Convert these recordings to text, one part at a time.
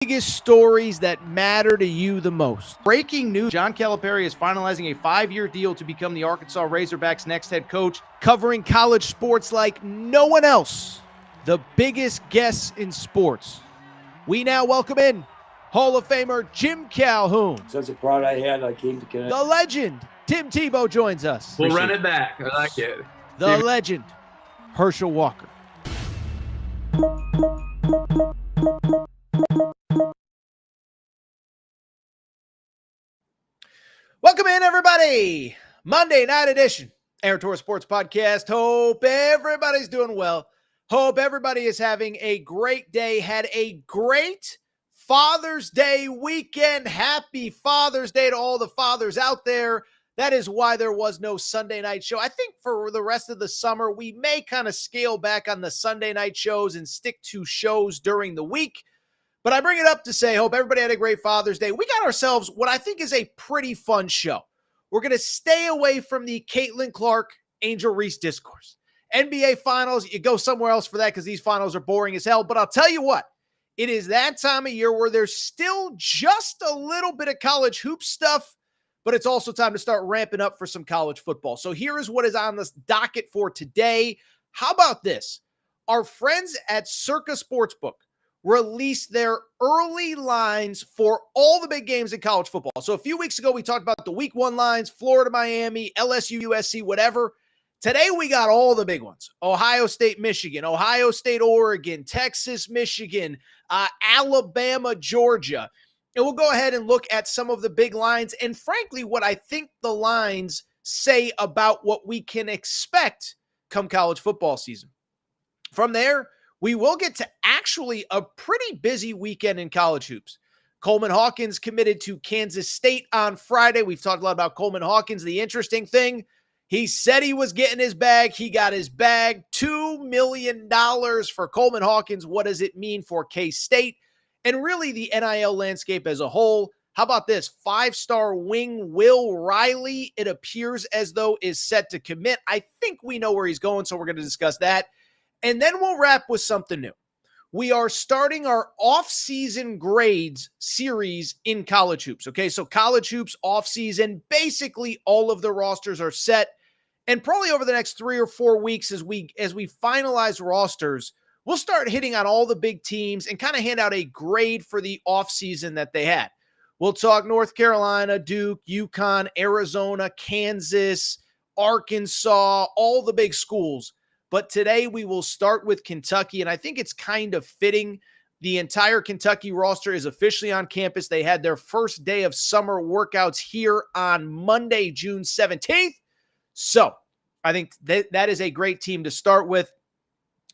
biggest stories that matter to you the most. Breaking news, John Calipari is finalizing a 5-year deal to become the Arkansas Razorbacks' next head coach, covering college sports like no one else. The biggest guests in sports. We now welcome in Hall of Famer Jim Calhoun. Such a pride I had, I came to Connecticut. The legend, Tim Tebow, joins us. We'll run it back. I like it. The legend, Herschel Walker. Welcome in, everybody. Monday night edition, Aaron Torres Sports Podcast. Hope everybody's doing well. Hope everybody is having a great day. Had a great Father's Day weekend. Happy Father's Day to all the fathers out there. That is why there was no Sunday night show. I think for the rest of the summer, we may kind of scale back on the Sunday night shows and stick to shows during the week. But I bring it up to say, hope everybody had a great Father's Day. We got ourselves what I think is a pretty fun show. We're going to stay away from the Caitlin Clark, Angel Reese discourse. NBA Finals, you go somewhere else for that because these finals are boring as hell. But I'll tell you what, it is that time of year where there's still just a little bit of college hoop stuff, but it's also time to start ramping up for some college football. So here is what is on this docket for today. How about this? Our friends at Circa Sportsbook released their early lines for all the big games in college football. So a few weeks ago, we talked about the week 1 lines, Florida, Miami, LSU, USC, whatever. Today, we got all the big ones. Ohio State, Michigan, Ohio State, Oregon, Texas, Michigan, Alabama, Georgia. And we'll go ahead and look at some of the big lines and frankly, what I think the lines say about what we can expect come college football season. From there, we will get to actually a pretty busy weekend in college hoops. Coleman Hawkins committed to Kansas State on Friday. We've talked a lot about Coleman Hawkins. The interesting thing, he said he was getting his bag. He got his bag. $2 million for Coleman Hawkins. What does it mean for K-State? And really the NIL landscape as a whole. How about this? 5-star wing Will Riley, it appears as though is set to commit. I think we know where he's going, so we're going to discuss that. And then we'll wrap with something new. We are starting our off-season grades series in college hoops. Okay, so college hoops off-season, basically all of the rosters are set. And probably over the next 3 or 4 weeks as we finalize rosters, we'll start hitting on all the big teams and kind of hand out a grade for the off-season that they had. We'll talk North Carolina, Duke, UConn, Arizona, Kansas, Arkansas, all the big schools. But today we will start with Kentucky, and I think it's kind of fitting. The entire Kentucky roster is officially on campus. They had their first day of summer workouts here on Monday, June 17th. So I think that is a great team to start with,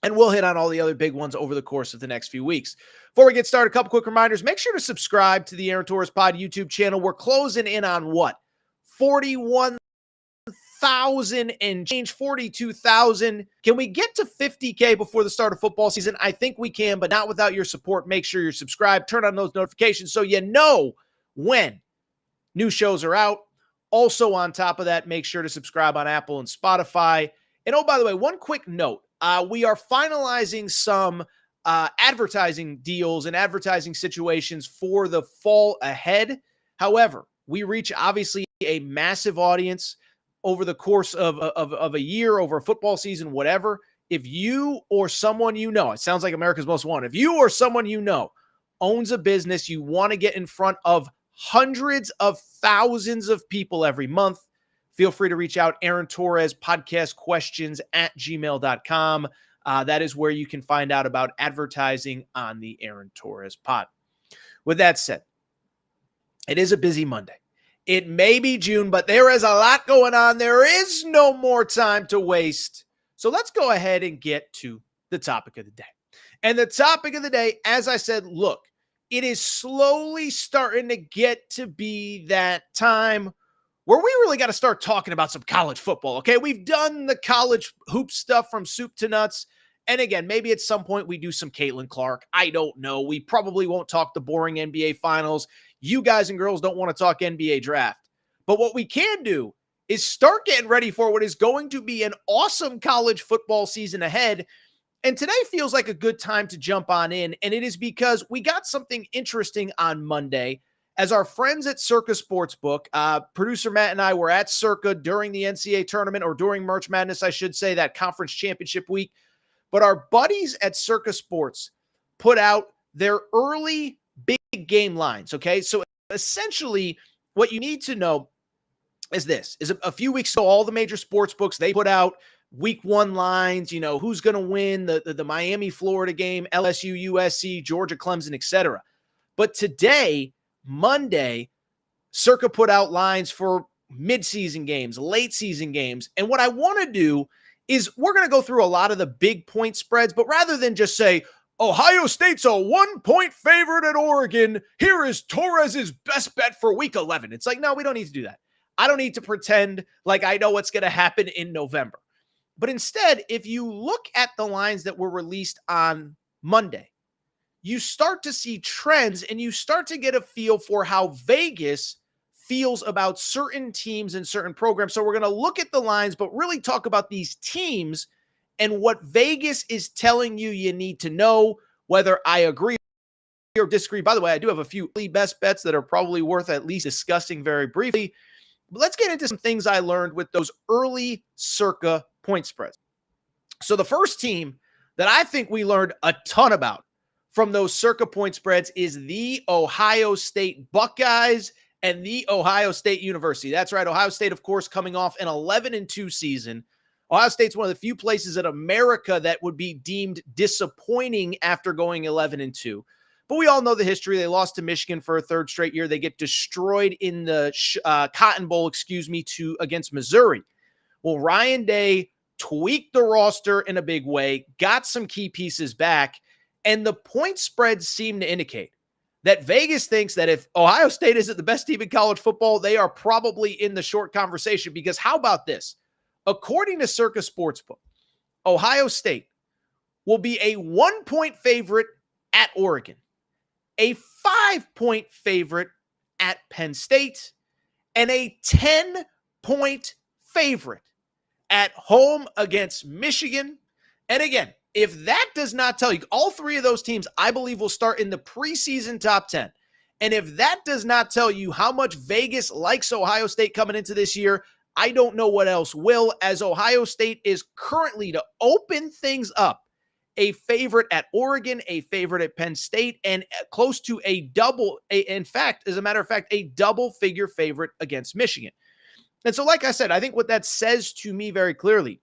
and we'll hit on all the other big ones over the course of the next few weeks. Before we get started, a couple quick reminders. Make sure to subscribe to the Aaron Torres Pod YouTube channel. We're closing in on what? 41,000 and change, 42,000. Can we get to 50K before the start of football season? I think we can, but not without your support. Make sure you're subscribed. Turn on those notifications so you know when new shows are out. Also on top of that, make sure to subscribe on Apple and Spotify. And oh, by the way, one quick note. We are finalizing some advertising deals and advertising situations for the fall ahead. However, we reach obviously a massive audience over the course of a year, over a football season, whatever. If you or someone you know, it sounds like America's Most Wanted, if you or someone you know owns a business, you want to get in front of hundreds of thousands of people every month, feel free to reach out. Aaron Torres, podcastquestions@gmail.com. That is where you can find out about advertising on the Aaron Torres pod. With that said, it is a busy Monday. It may be June, but there is a lot going on. There is no more time to waste. So let's go ahead and get to the topic of the day. And the topic of the day, as I said, look, it is slowly starting to get to be that time where we really got to start talking about some college football, okay? We've done the college hoop stuff from soup to nuts. And again, maybe at some point we do some Caitlin Clark. I don't know. We probably won't talk the boring NBA finals. You guys and girls don't want to talk NBA draft. But what we can do is start getting ready for what is going to be an awesome college football season ahead. And today feels like a good time to jump on in, and it is because we got something interesting on Monday. As our friends at Circa Sportsbook, producer Matt and I were at Circa during the NCAA tournament, or during March Madness, I should say, that conference championship week. But our buddies at Circa Sports put out their early big game lines, okay? So essentially, what you need to know is this. Is a few weeks ago, all the major sports books, they put out week one lines, who's going to win the Miami, Florida game, LSU, USC, Georgia, Clemson, etc. But today, Monday, Circa put out lines for midseason games, late season games. And what I want to do is we're going to go through a lot of the big point spreads, but rather than just say, Ohio State's a 1-point favorite at Oregon, here is Torres' best bet for week 11. It's like, no, we don't need to do that. I don't need to pretend like I know what's going to happen in November. But instead, if you look at the lines that were released on Monday, you start to see trends and you start to get a feel for how Vegas feels about certain teams and certain programs. So we're going to look at the lines, but really talk about these teams and what Vegas is telling you need to know, whether I agree or disagree. By the way, I do have a few best bets that are probably worth at least discussing very briefly. But let's get into some things I learned with those early Circa point spreads. So the first team that I think we learned a ton about from those Circa point spreads is the Ohio State Buckeyes and the Ohio State University. That's right. Ohio State, of course, coming off an 11-2 season. Ohio State's one of the few places in America that would be deemed disappointing after going 11-2. But we all know the history. They lost to Michigan for a third straight year. They get destroyed in the Cotton Bowl, against Missouri. Well, Ryan Day tweaked the roster in a big way, got some key pieces back, and the point spreads seem to indicate that Vegas thinks that if Ohio State isn't the best team in college football, they are probably in the short conversation. Because how about this? According to Circa Sportsbook, Ohio State will be a 1-point favorite at Oregon, a 5-point favorite at Penn State, and a 10-point favorite at home against Michigan. And again, if that does not tell you, all three of those teams, I believe, will start in the preseason top 10. And if that does not tell you how much Vegas likes Ohio State coming into this year, I don't know what else will, as Ohio State is currently, to open things up, a favorite at Oregon, a favorite at Penn State, and close to a double-figure favorite against Michigan. And so, like I said, I think what that says to me very clearly,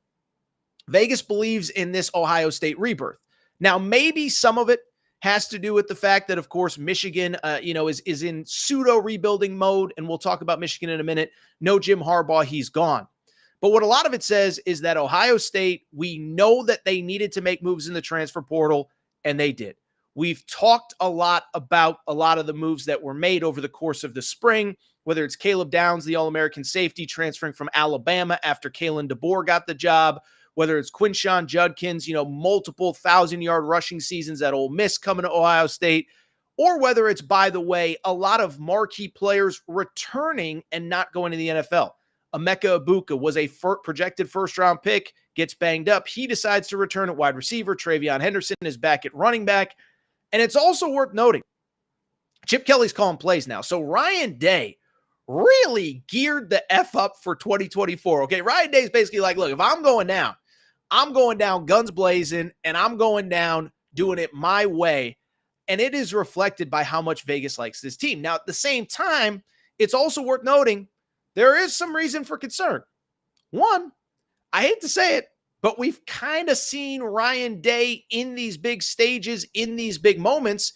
Vegas believes in this Ohio State rebirth. Now, maybe some of it has to do with the fact that, of course, Michigan, is in pseudo rebuilding mode, and we'll talk about Michigan in a minute. No Jim Harbaugh, he's gone. But what a lot of it says is that Ohio State, we know that they needed to make moves in the transfer portal, and they did. We've talked a lot about a lot of the moves that were made over the course of the spring, whether it's Caleb Downs, the All-American safety, transferring from Alabama after Kalen DeBoer got the job, whether it's Quinshon Judkins, multiple 1,000-yard rushing seasons at Ole Miss coming to Ohio State, or whether it's, by the way, a lot of marquee players returning and not going to the NFL. Emeka Ibuka was a projected first-round pick, gets banged up. He decides to return at wide receiver. Travion Henderson is back at running back. And it's also worth noting, Chip Kelly's calling plays now. So Ryan Day really geared the F up for 2024. Okay, Ryan Day is basically like, look, if I'm going down guns blazing, and I'm going down doing it my way. And it is reflected by how much Vegas likes this team. Now, at the same time, it's also worth noting there is some reason for concern. One, I hate to say it, but we've kind of seen Ryan Day in these big stages, in these big moments,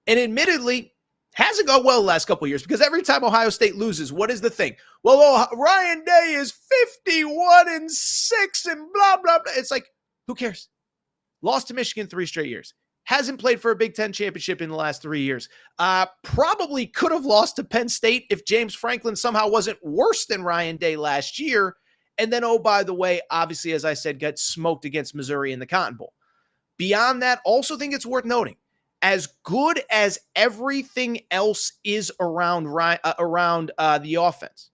and admittedly, hasn't gone well the last couple of years, because every time Ohio State loses, what is the thing? Well, Ryan Day is 51-6 and blah, blah, blah. It's like, who cares? Lost to Michigan 3 straight years. Hasn't played for a Big Ten championship in the last 3 years. Probably could have lost to Penn State if James Franklin somehow wasn't worse than Ryan Day last year. And then, oh, by the way, obviously, as I said, got smoked against Missouri in the Cotton Bowl. Beyond that, also think it's worth noting, as good as everything else is around the offense,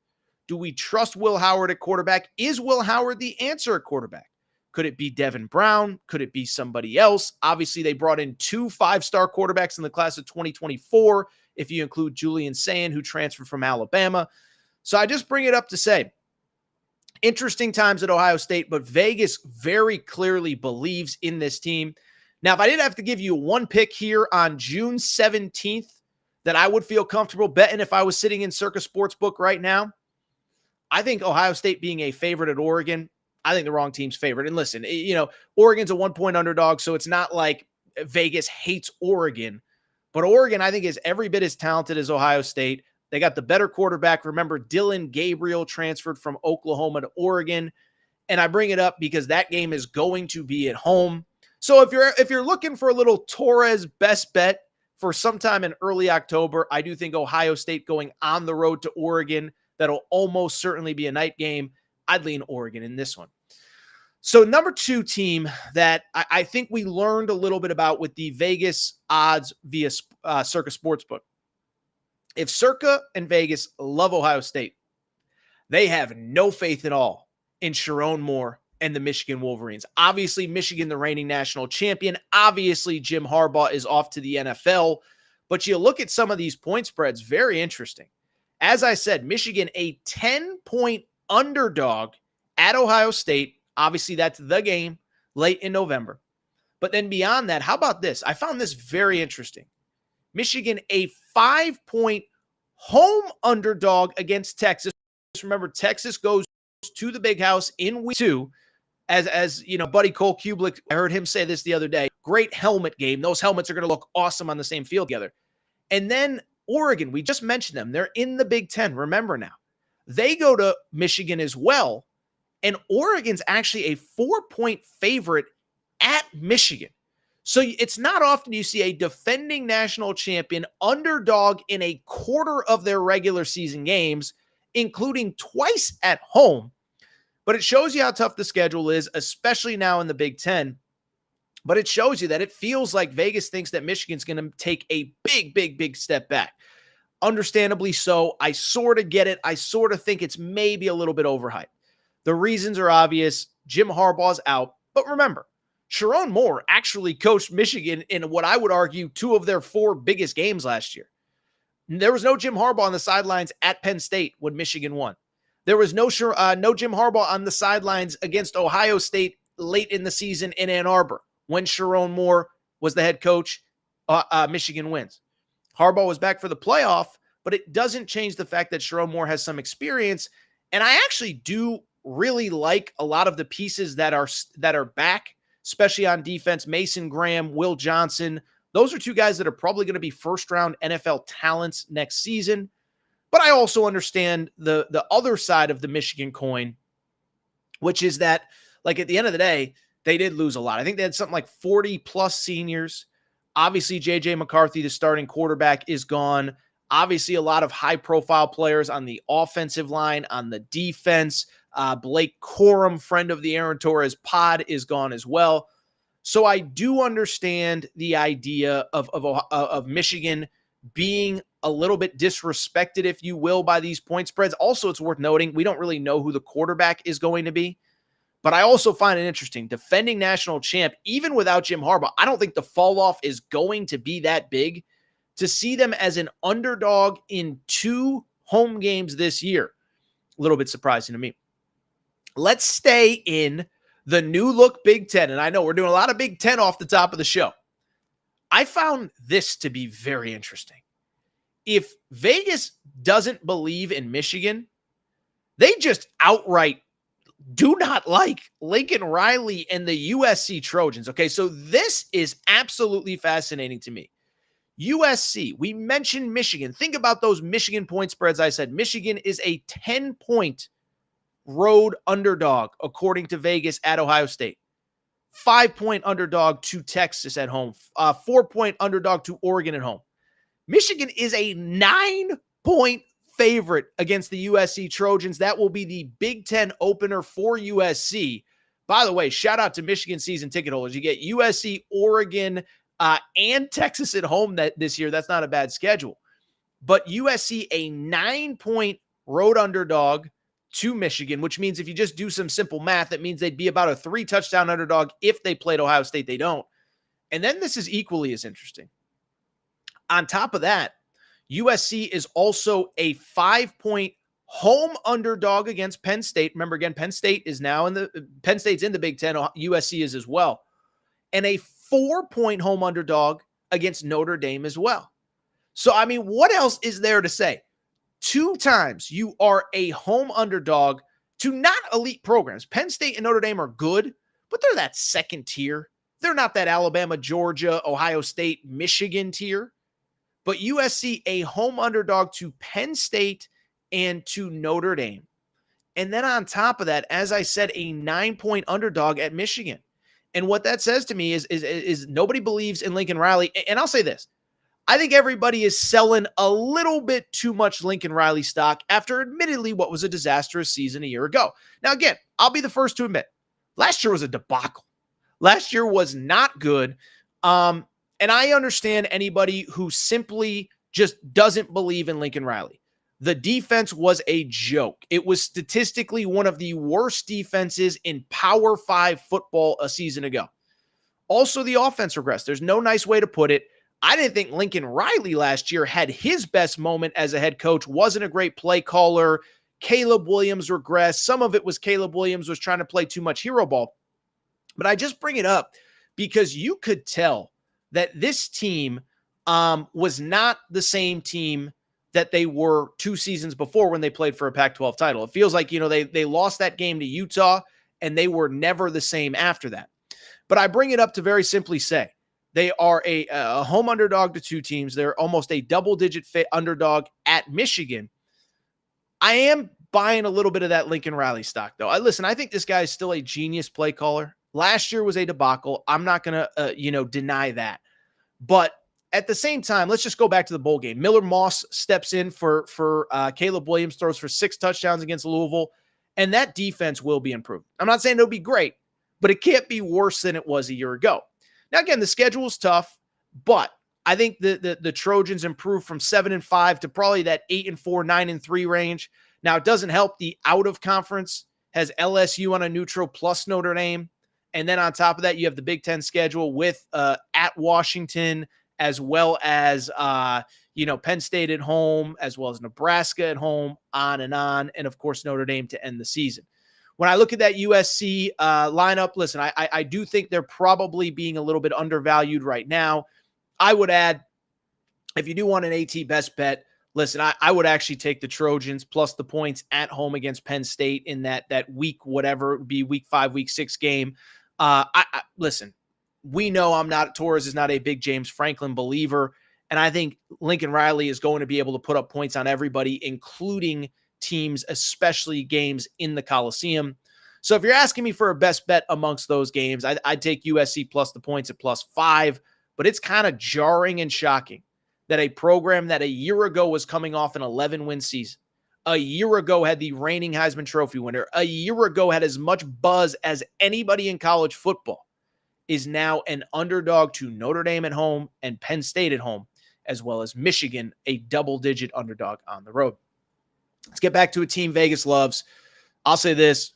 do we trust Will Howard at quarterback? Is Will Howard the answer at quarterback? Could it be Devin Brown? Could it be somebody else? Obviously, they brought in 2 5-star quarterbacks in the class of 2024, if you include Julian Sayin, who transferred from Alabama. So I just bring it up to say, interesting times at Ohio State, but Vegas very clearly believes in this team. Now, if I did have to give you one pick here on June 17th that I would feel comfortable betting if I was sitting in Circa Sportsbook right now, I think Ohio State being a favorite at Oregon, I think the wrong team's favorite. And listen, Oregon's a 1-point underdog, so it's not like Vegas hates Oregon. But Oregon, I think, is every bit as talented as Ohio State. They got the better quarterback. Remember, Dylan Gabriel transferred from Oklahoma to Oregon. And I bring it up because that game is going to be at home. So if you're looking for a little Torres best bet for sometime in early October, I do think Ohio State going on the road to Oregon, that'll almost certainly be a night game. I'd lean Oregon in this one. So number 2 team that I think we learned a little bit about with the Vegas odds via Circa Sportsbook. If Circa and Vegas love Ohio State, they have no faith at all in Sharon Moore and the Michigan Wolverines. Obviously, Michigan, the reigning national champion. Obviously, Jim Harbaugh is off to the NFL. But you look at some of these point spreads, very interesting. As I said, Michigan, a 10-point underdog at Ohio State. Obviously, that's the game late in November. But then beyond that, how about this? I found this very interesting. Michigan, a 5-point home underdog against Texas. Remember, Texas goes to the Big House in week 2. As you know, buddy Cole Kublik, I heard him say this the other day. Great helmet game. Those helmets are going to look awesome on the same field together. And then Oregon, we just mentioned them. They're in the Big Ten. Remember now. They go to Michigan as well. And Oregon's actually a 4-point favorite at Michigan. So it's not often you see a defending national champion underdog in a quarter of their regular season games, including twice at home. But it shows you how tough the schedule is, especially now in the Big Ten. But it shows you that it feels like Vegas thinks that Michigan's going to take a big step back. Understandably so. I sort of get it. I sort of think it's maybe a little bit overhyped. The reasons are obvious. Jim Harbaugh's out. But remember, Sharon Moore actually coached Michigan in what I would argue 2 of their 4 biggest games last year. There was no Jim Harbaugh on the sidelines at Penn State when Michigan won. There was no Jim Harbaugh on the sidelines against Ohio State late in the season in Ann Arbor when Sharon Moore was the head coach. Michigan wins. Harbaugh was back for the playoff, but it doesn't change the fact that Sharon Moore has some experience. And I actually do really like a lot of the pieces that are back, especially on defense. Mason Graham, Will Johnson. Those are 2 guys that are probably going to be first-round NFL talents next season. But I also understand the other side of the Michigan coin, which is that, like, at the end of the day, they did lose a lot. I think they had something like 40-plus seniors. Obviously, J.J. McCarthy, the starting quarterback, is gone. Obviously, a lot of high-profile players on the offensive line, on the defense. Blake Corum, friend of the Aaron Torres pod, is gone as well. So I do understand the idea of Michigan being a little bit disrespected, if you will, by these point spreads. Also, it's worth noting, we don't really know who the quarterback is going to be. But I also find it interesting. Defending national champ, even without Jim Harbaugh, I don't think the fall off is going to be that big. To see them as an underdog in 2 home games this year, a little bit surprising to me. Let's stay in the new look Big Ten. And I know we're doing a lot of Big Ten off the top of the show. I found this to be very interesting. If Vegas doesn't believe in Michigan, they just outright do not like Lincoln Riley and the USC Trojans. Okay, so this is absolutely fascinating to me. USC, we mentioned Michigan. Think about those Michigan point spreads. I said Michigan is a 10-point road underdog, according to Vegas, at Ohio State. 5-point underdog to Texas at home. 4-point underdog to Oregon at home. Michigan is a 9-point favorite against the USC Trojans. That will be the Big Ten opener for USC. By the way, shout out to Michigan season ticket holders. You get USC, Oregon, and Texas at home this year. That's not a bad schedule. But USC, a 9-point road underdog to Michigan, which means if you just do some simple math, that means they'd be about a 3-touchdown underdog if they played Ohio State. They don't. And then this is equally as interesting. On top of that, USC is also a 5-point home underdog against Penn State. Remember, again, Penn State's in the Big Ten. USC is as well. And a 4-point home underdog against Notre Dame as well. So, I mean, what else is there to say? 2 times you are a home underdog to not elite programs. Penn State and Notre Dame are good, but they're that second tier. They're not that Alabama, Georgia, Ohio State, Michigan tier. But USC, a home underdog to Penn State and to Notre Dame. And then on top of that, as I said, a 9-point underdog at Michigan. And what that says to me is nobody believes in Lincoln Riley. And I'll say this. I think everybody is selling a little bit too much Lincoln Riley stock after admittedly what was a disastrous season a year ago. Now, again, I'll be the first to admit, last year was a debacle. Last year was not good. And I understand anybody who simply just doesn't believe in Lincoln Riley. The defense was a joke. It was statistically one of the worst defenses in Power 5 football a season ago. Also, the offense regressed. There's no nice way to put it. I didn't think Lincoln Riley last year had his best moment as a head coach, wasn't a great play caller. Caleb Williams regressed. Some of it was Caleb Williams was trying to play too much hero ball. But I just bring it up because you could tell that this team was not the same team that they were 2 seasons before when they played for a Pac-12 title. It feels like, they lost that game to Utah and they were never the same after that. But I bring it up to very simply say, they are a home underdog to 2 teams. They're almost a double-digit underdog at Michigan. I am buying a little bit of that Lincoln Riley stock, though. I think this guy is still a genius play caller. Last year was a debacle. I'm not going to, deny that. But at the same time, let's just go back to the bowl game. Miller Moss steps in for Caleb Williams, throws for 6 touchdowns against Louisville, and that defense will be improved. I'm not saying it'll be great, but it can't be worse than it was a year ago. Now, again, the schedule is tough, but I think the Trojans improved from 7-5 to probably that 8-4, 9-3 range. Now, it doesn't help the out of conference has LSU on a neutral plus Notre Dame. And then on top of that, you have the Big Ten schedule with at Washington, as well as, Penn State at home, as well as Nebraska at home, on. And of course, Notre Dame to end the season. When I look at that USC lineup, listen, I do think they're probably being a little bit undervalued right now. I would add, if you do want an AT best bet, listen, I would actually take the Trojans plus the points at home against Penn State in that week, whatever it would be, week 5, week 6 game. Listen, we know Torres is not a big James Franklin believer. And I think Lincoln Riley is going to be able to put up points on everybody, including teams, especially games in the Coliseum. So if you're asking me for a best bet amongst those games, I'd take USC plus the points at +5, but it's kind of jarring and shocking that a program that a year ago was coming off an 11-win season, a year ago had the reigning Heisman Trophy winner, a year ago had as much buzz as anybody in college football, is now an underdog to Notre Dame at home and Penn State at home, as well as Michigan, a double-digit underdog on the road. Let's get back to a team Vegas loves. I'll say this.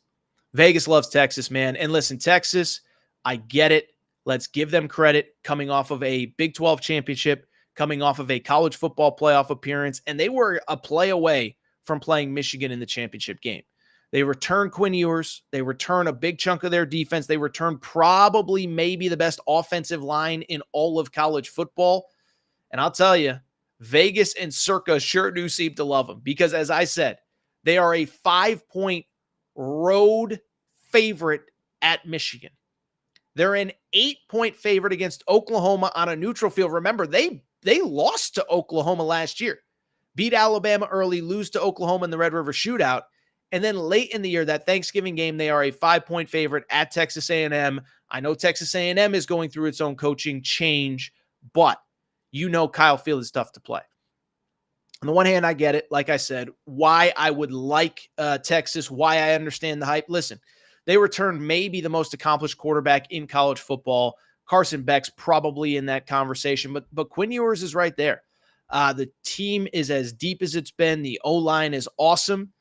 Vegas loves Texas, man. And listen, Texas, I get it. Let's give them credit coming off of a Big 12 championship, coming off of a college football playoff appearance, and they were a play away from playing Michigan in the championship game. They return Quinn Ewers. They return a big chunk of their defense. They return probably maybe the best offensive line in all of college football. And I'll tell you, Vegas and Circa sure do seem to love them because, as I said, they are a 5-point road favorite at Michigan. They're an 8-point favorite against Oklahoma on a neutral field. Remember, they lost to Oklahoma last year, beat Alabama early, lose to Oklahoma in the Red River Shootout. And then late in the year, that Thanksgiving game, they are a 5-point favorite at Texas A&M. I know Texas A&M is going through its own coaching change, but Kyle Field is tough to play. On the one hand, I get it. Like I said, why I would like Texas, why I understand the hype. Listen, they returned maybe the most accomplished quarterback in college football. Carson Beck's probably in that conversation, but Quinn Ewers is right there. The team is as deep as it's been. The O-line is awesome.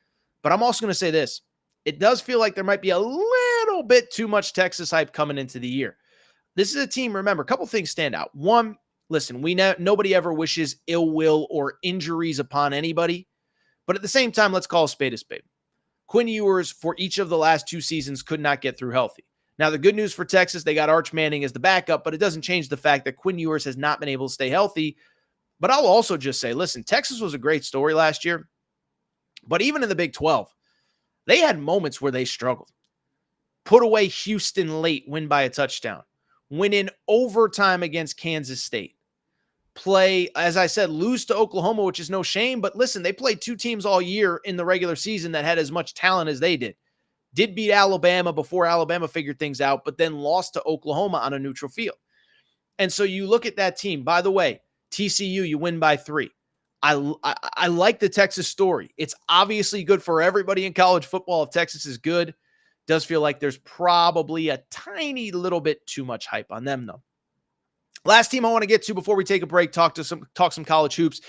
But I'm also going to say this. It does feel like there might be a little bit too much Texas hype coming into the year. This is a team, remember, a couple things stand out. One, listen, we know nobody ever wishes ill will or injuries upon anybody. But at the same time, let's call a spade a spade. Quinn Ewers, for each of the last 2 seasons, could not get through healthy. Now, the good news for Texas, they got Arch Manning as the backup, but it doesn't change the fact that Quinn Ewers has not been able to stay healthy. But I'll also just say, listen, Texas was a great story last year, but even in the Big 12, they had moments where they struggled. Put away Houston late, win by a touchdown. Win in overtime against Kansas State. Play, as I said, lose to Oklahoma, which is no shame. But listen, they played 2 teams all year in the regular season that had as much talent as they did. Did beat Alabama before Alabama figured things out, but then lost to Oklahoma on a neutral field. And so you look at that team. By the way, TCU, you win by 3. I like the Texas story. It's obviously good for everybody in college football. If Texas is good, does feel like there's probably a tiny little bit too much hype on them, though. Last team I want to get to before we take a break, talk some college hoops.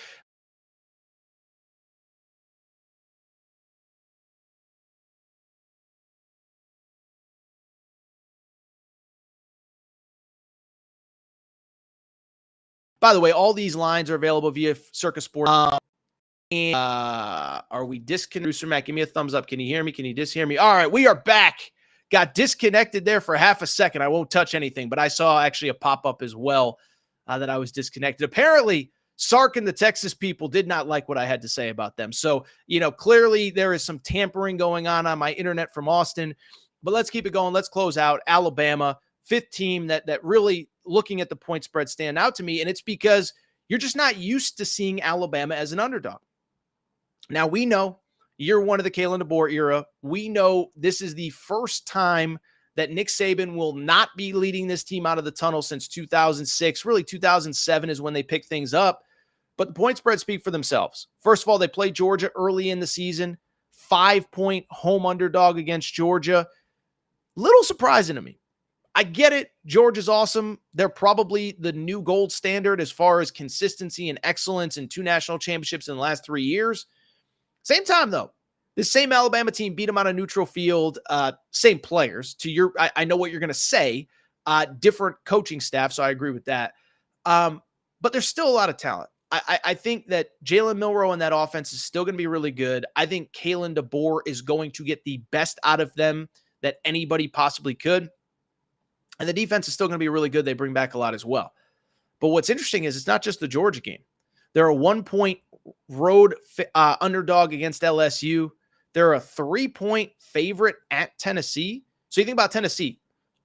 By the way, all these lines are available via Circus Sports. Are we disconnected? Producer Matt, give me a thumbs up. Can you hear me? Can you dishear me? All right, we are back. Got disconnected there for half a second. I won't touch anything, but I saw actually a pop-up as well that I was disconnected. Apparently, Sark and the Texas people did not like what I had to say about them. So, clearly there is some tampering going on my internet from Austin. But let's keep it going. Let's close out. Alabama, 5th team that really, looking at the point spread, stand out to me. And it's because you're just not used to seeing Alabama as an underdog. Now, we know year 1 of the Kalen DeBoer era. We know this is the first time that Nick Saban will not be leading this team out of the tunnel since 2006. Really, 2007 is when they picked things up. But the point spreads speak for themselves. First of all, they played Georgia early in the season. 5-point home underdog against Georgia. Little surprising to me. I get it. Georgia's awesome. They're probably the new gold standard as far as consistency and excellence in 2 national championships in the last 3 years. Same time, though, this same Alabama team beat them on a neutral field. Same players. I know what you're going to say. Different coaching staff, so I agree with that. But there's still a lot of talent. I think that Jalen Milroe and that offense is still going to be really good. I think Kalen DeBoer is going to get the best out of them that anybody possibly could. And the defense is still going to be really good. They bring back a lot as well. But what's interesting is it's not just the Georgia game. They're a 1-point road underdog against LSU. They're a 3-point favorite at Tennessee. So you think about Tennessee,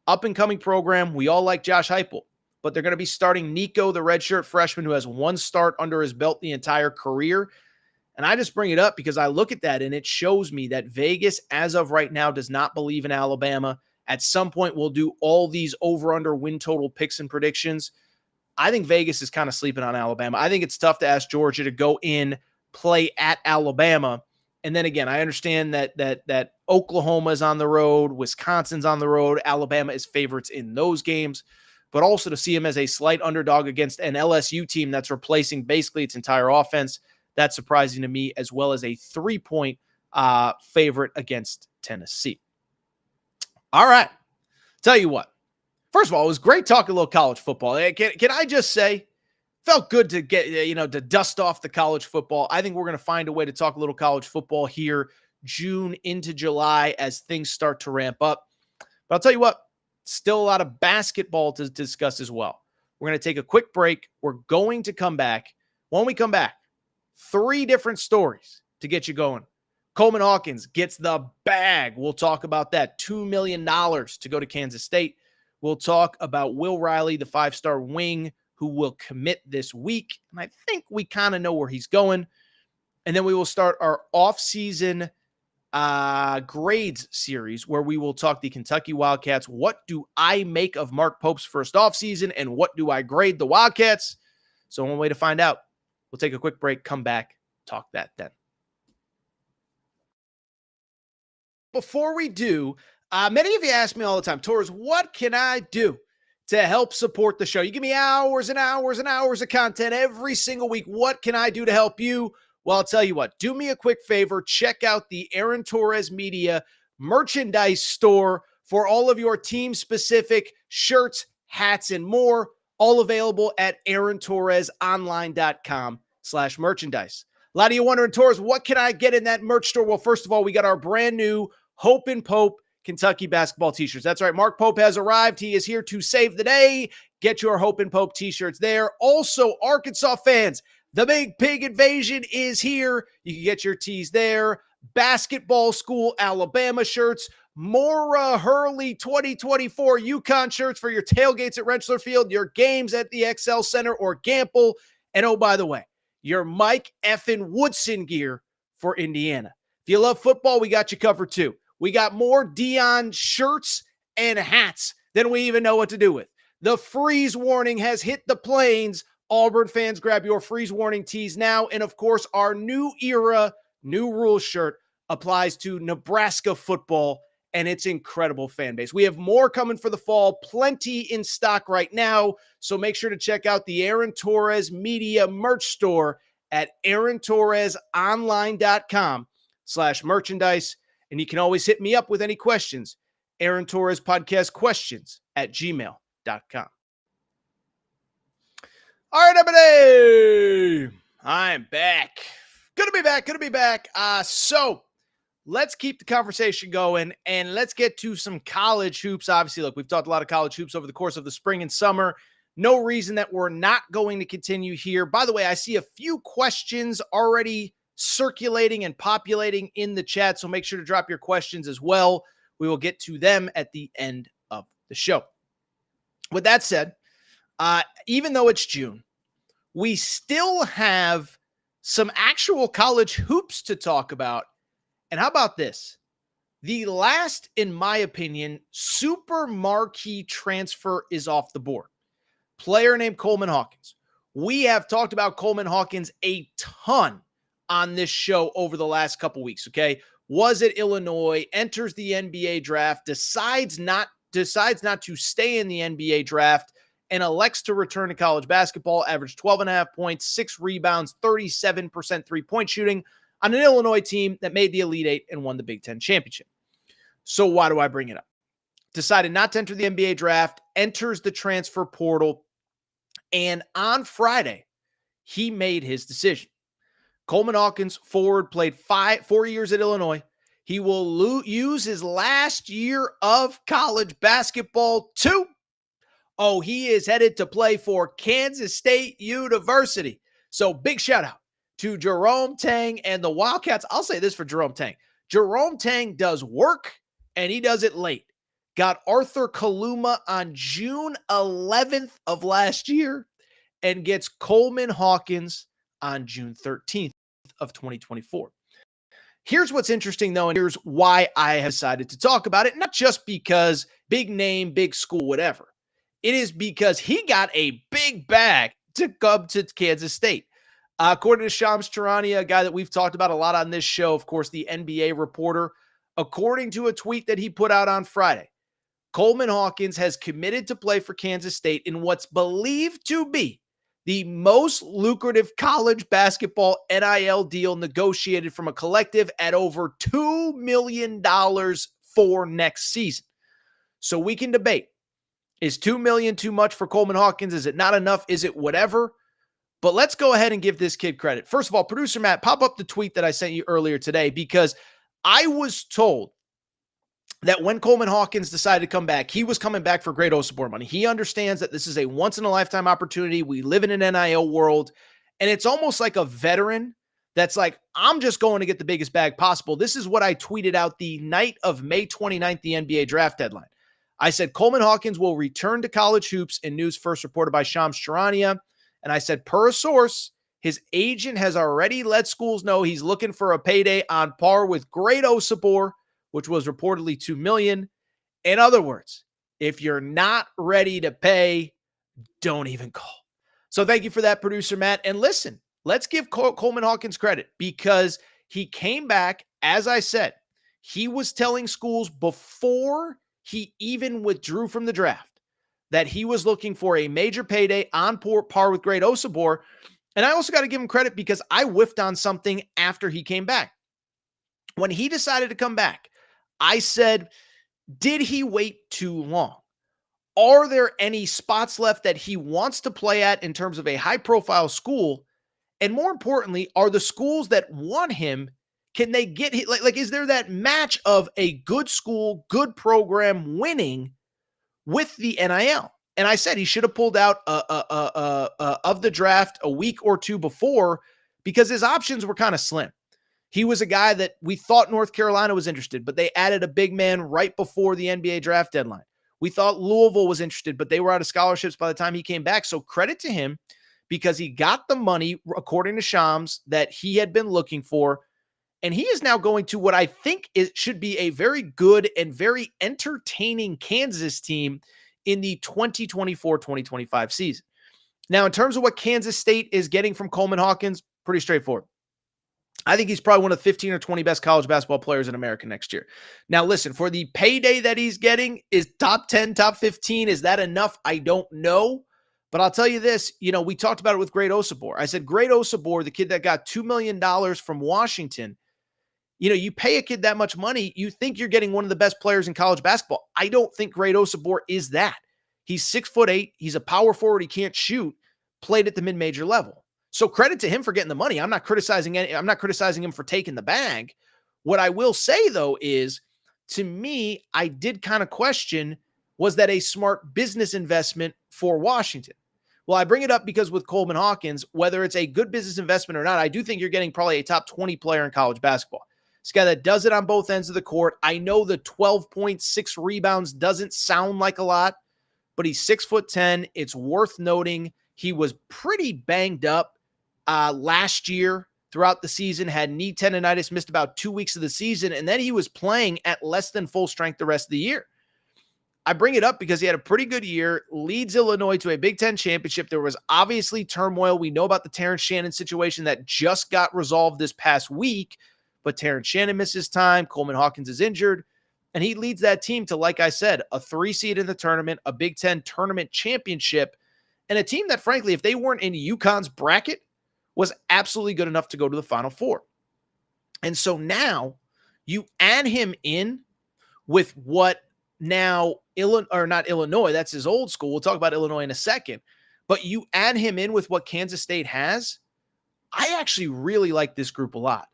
up-and-coming program. We all like Josh Heupel, but they're going to be starting Nico, the redshirt freshman who has 1 start under his belt the entire career. And I just bring it up because I look at that and it shows me that Vegas, as of right now, does not believe in Alabama. At some point, we'll do all these over-under win total picks and predictions. I think Vegas is kind of sleeping on Alabama. I think it's tough to ask Georgia to go in, play at Alabama. And then again, I understand that Oklahoma is on the road, Wisconsin's on the road, Alabama is favorites in those games. But also to see him as a slight underdog against an LSU team that's replacing basically its entire offense, that's surprising to me, as well as a 3-point favorite against Tennessee. All right. Tell you what. First of all, it was great talking a little college football. Can I just say, felt good to get, to dust off the college football. I think we're going to find a way to talk a little college football here June into July as things start to ramp up. But I'll tell you what, still a lot of basketball to discuss as well. We're going to take a quick break. We're going to come back. When we come back, 3 different stories to get you going. Coleman Hawkins gets the bag. We'll talk about that. $2 million to go to Kansas State. We'll talk about Will Riley, the 5-star wing, who will commit this week. And I think we kind of know where he's going. And then we will start our off-season grades series where we will talk the Kentucky Wildcats. What do I make of Mark Pope's first offseason, and what do I grade the Wildcats? So one way to find out. We'll take a quick break, come back, talk that then. Before we do, many of you ask me all the time, Torres, what can I do to help support the show? You give me hours and hours and hours of content every single week. What can I do to help you? Well, I'll tell you what, do me a quick favor. Check out the Aaron Torres Media merchandise store for all of your team-specific shirts, hats, and more, all available at aarontorresonline.com/merchandise. A lot of you wondering, Torres, what can I get in that merch store? Well, first of all, we got our brand new Hope and Pope Kentucky basketball t-shirts. That's right. Mark Pope has arrived. He is here to save the day. Get your Hope and Pope t-shirts there. Also, Arkansas fans, the Big Pig Invasion is here. You can get your tees there. Basketball School Alabama shirts. More Hurley 2024 UConn shirts for your tailgates at Rentschler Field, your games at the XL Center or Gamble. And oh, by the way, your Mike effing Woodson gear for Indiana. If you love football, we got you covered too. We got more Dion shirts and hats than we even know what to do with. The freeze warning has hit the plains. Auburn fans, grab your freeze warning tees now. And of course, our new era, new rules shirt applies to Nebraska football and its incredible fan base. We have more coming for the fall, plenty in stock right now. So make sure to check out the Aaron Torres Media merch store at aarontorresonline.com/merchandise. And you can always hit me up with any questions. Aaron Torres Podcast Questions at gmail.com. All right, everybody. I'm back. Good to be back. So let's keep the conversation going and let's get to some college hoops. Obviously, look, we've talked a lot of college hoops over the course of the spring and summer. No reason that we're not going to continue here. By the way, I see a few questions already circulating and populating in the chat, so make sure to drop your questions as well. We will get to them at the end of the show. With that said, even though it's June, we still have some actual college hoops to talk about. And how about this? The last, in my opinion, super marquee transfer is off the board. Player named Coleman Hawkins. We have talked about Coleman Hawkins a ton on this show over the last couple weeks, okay? Was at Illinois, enters the NBA draft, decides not to stay in the NBA draft, and elects to return to college basketball, averaged 12.5 points, 6 rebounds, 37% three-point shooting on an Illinois team that made the Elite Eight and won the Big Ten championship. So why do I bring it up? Decided not to enter the NBA draft, enters the transfer portal, and on Friday, he made his decision. Coleman Hawkins, forward, played 4 years at Illinois. He will use his last year of college basketball to, he is headed to play for Kansas State University. So big shout out to Jerome Tang and the Wildcats. I'll say this for Jerome Tang. Jerome Tang does work, and he does it late. Got Arthur Kaluma on June 11th of last year and gets Coleman Hawkins on June 13th of 2024. Here's what's interesting, though, and here's why I have decided to talk about it. Not just because big name, big school, whatever. It is because he got a big bag to come to Kansas State. According to Shams Charania, a guy that we've talked about a lot on this show, of course, the NBA reporter, according to a tweet that he put out on Friday, Coleman Hawkins has committed to play for Kansas State in what's believed to be the most lucrative college basketball NIL deal negotiated from a collective at over $2 million for next season. So we can debate, is $2 million too much for Coleman Hawkins? Is it not enough? Is it whatever? But let's go ahead and give this kid credit. First of all, producer Matt, pop up the tweet that I sent you earlier today, because I was told that when Coleman Hawkins decided to come back, he was coming back for great Osabor money. He understands that this is a once-in-a-lifetime opportunity. We live in an NIL world, and it's almost like a veteran that's like, I'm just going to get the biggest bag possible. This is what I tweeted out the night of May 29th, the NBA draft deadline. I said, Coleman Hawkins will return to college hoops in news first reported by Shams Charania. And I said, per a source, his agent has already let schools know he's looking for a payday on par with great Osabor, which was reportedly $2 million. In other words, if you're not ready to pay, don't even call. So thank you for that, producer Matt. And listen, let's give Coleman Hawkins credit, because he came back, as I said, he was telling schools before he even withdrew from the draft that he was looking for a major payday on par with great Osabor. And I also got to give him credit because I whiffed on something after he came back. When he decided to come back, I said, did he wait too long? Are there any spots left that he wants to play at in terms of a high-profile school? And more importantly, are the schools that want him, can they get him? Like, is there that match of a good school, good program winning with the NIL? And I said he should have pulled out of the draft a week or two before because his options were kind of slim. He was a guy that we thought North Carolina was interested, but they added a big man right before the NBA draft deadline. We thought Louisville was interested, but they were out of scholarships by the time he came back. So credit to him because he got the money, according to Shams, that he had been looking for. And he is now going to what I think should be a very good and very entertaining Kansas team in the 2024-2025 season. Now, in terms of what Kansas State is getting from Coleman Hawkins, pretty straightforward. I think he's probably one of the 15 or 20 best college basketball players in America next year. Now, listen, for the payday that he's getting, is top 10, top 15, is that enough? I don't know. But I'll tell you this, we talked about it with Great Osabor. I said, Great Osabor, the kid that got $2 million from Washington, you pay a kid that much money, you think you're getting one of the best players in college basketball. I don't think Great Osabor is that. He's 6'8". He's a power forward. He can't shoot, played at the mid-major level. So credit to him for getting the money. I'm not criticizing him for taking the bag. What I will say, though, is to me, I did kind of question, was that a smart business investment for Washington? Well, I bring it up because with Coleman Hawkins, whether it's a good business investment or not, I do think you're getting probably a top 20 player in college basketball. This guy that does it on both ends of the court. I know the 12.6 rebounds doesn't sound like a lot, but he's 6'10". It's worth noting he was pretty banged up last year throughout the season, had knee tendonitis, missed about 2 weeks of the season, and then he was playing at less than full strength the rest of the year. I bring it up because he had a pretty good year, leads Illinois to a Big Ten championship. There was obviously turmoil. We know about the Terrence Shannon situation that just got resolved this past week, but Terrence Shannon misses time. Coleman Hawkins is injured, and he leads that team to, like I said, a 3 seed in the tournament, a Big Ten tournament championship, and a team that, frankly, if they weren't in UConn's bracket, was absolutely good enough to go to the Final Four. And so now you add him in with what now not Illinois, that's his old school. We'll talk about Illinois in a second. But you add him in with what Kansas State has. I actually really like this group a lot.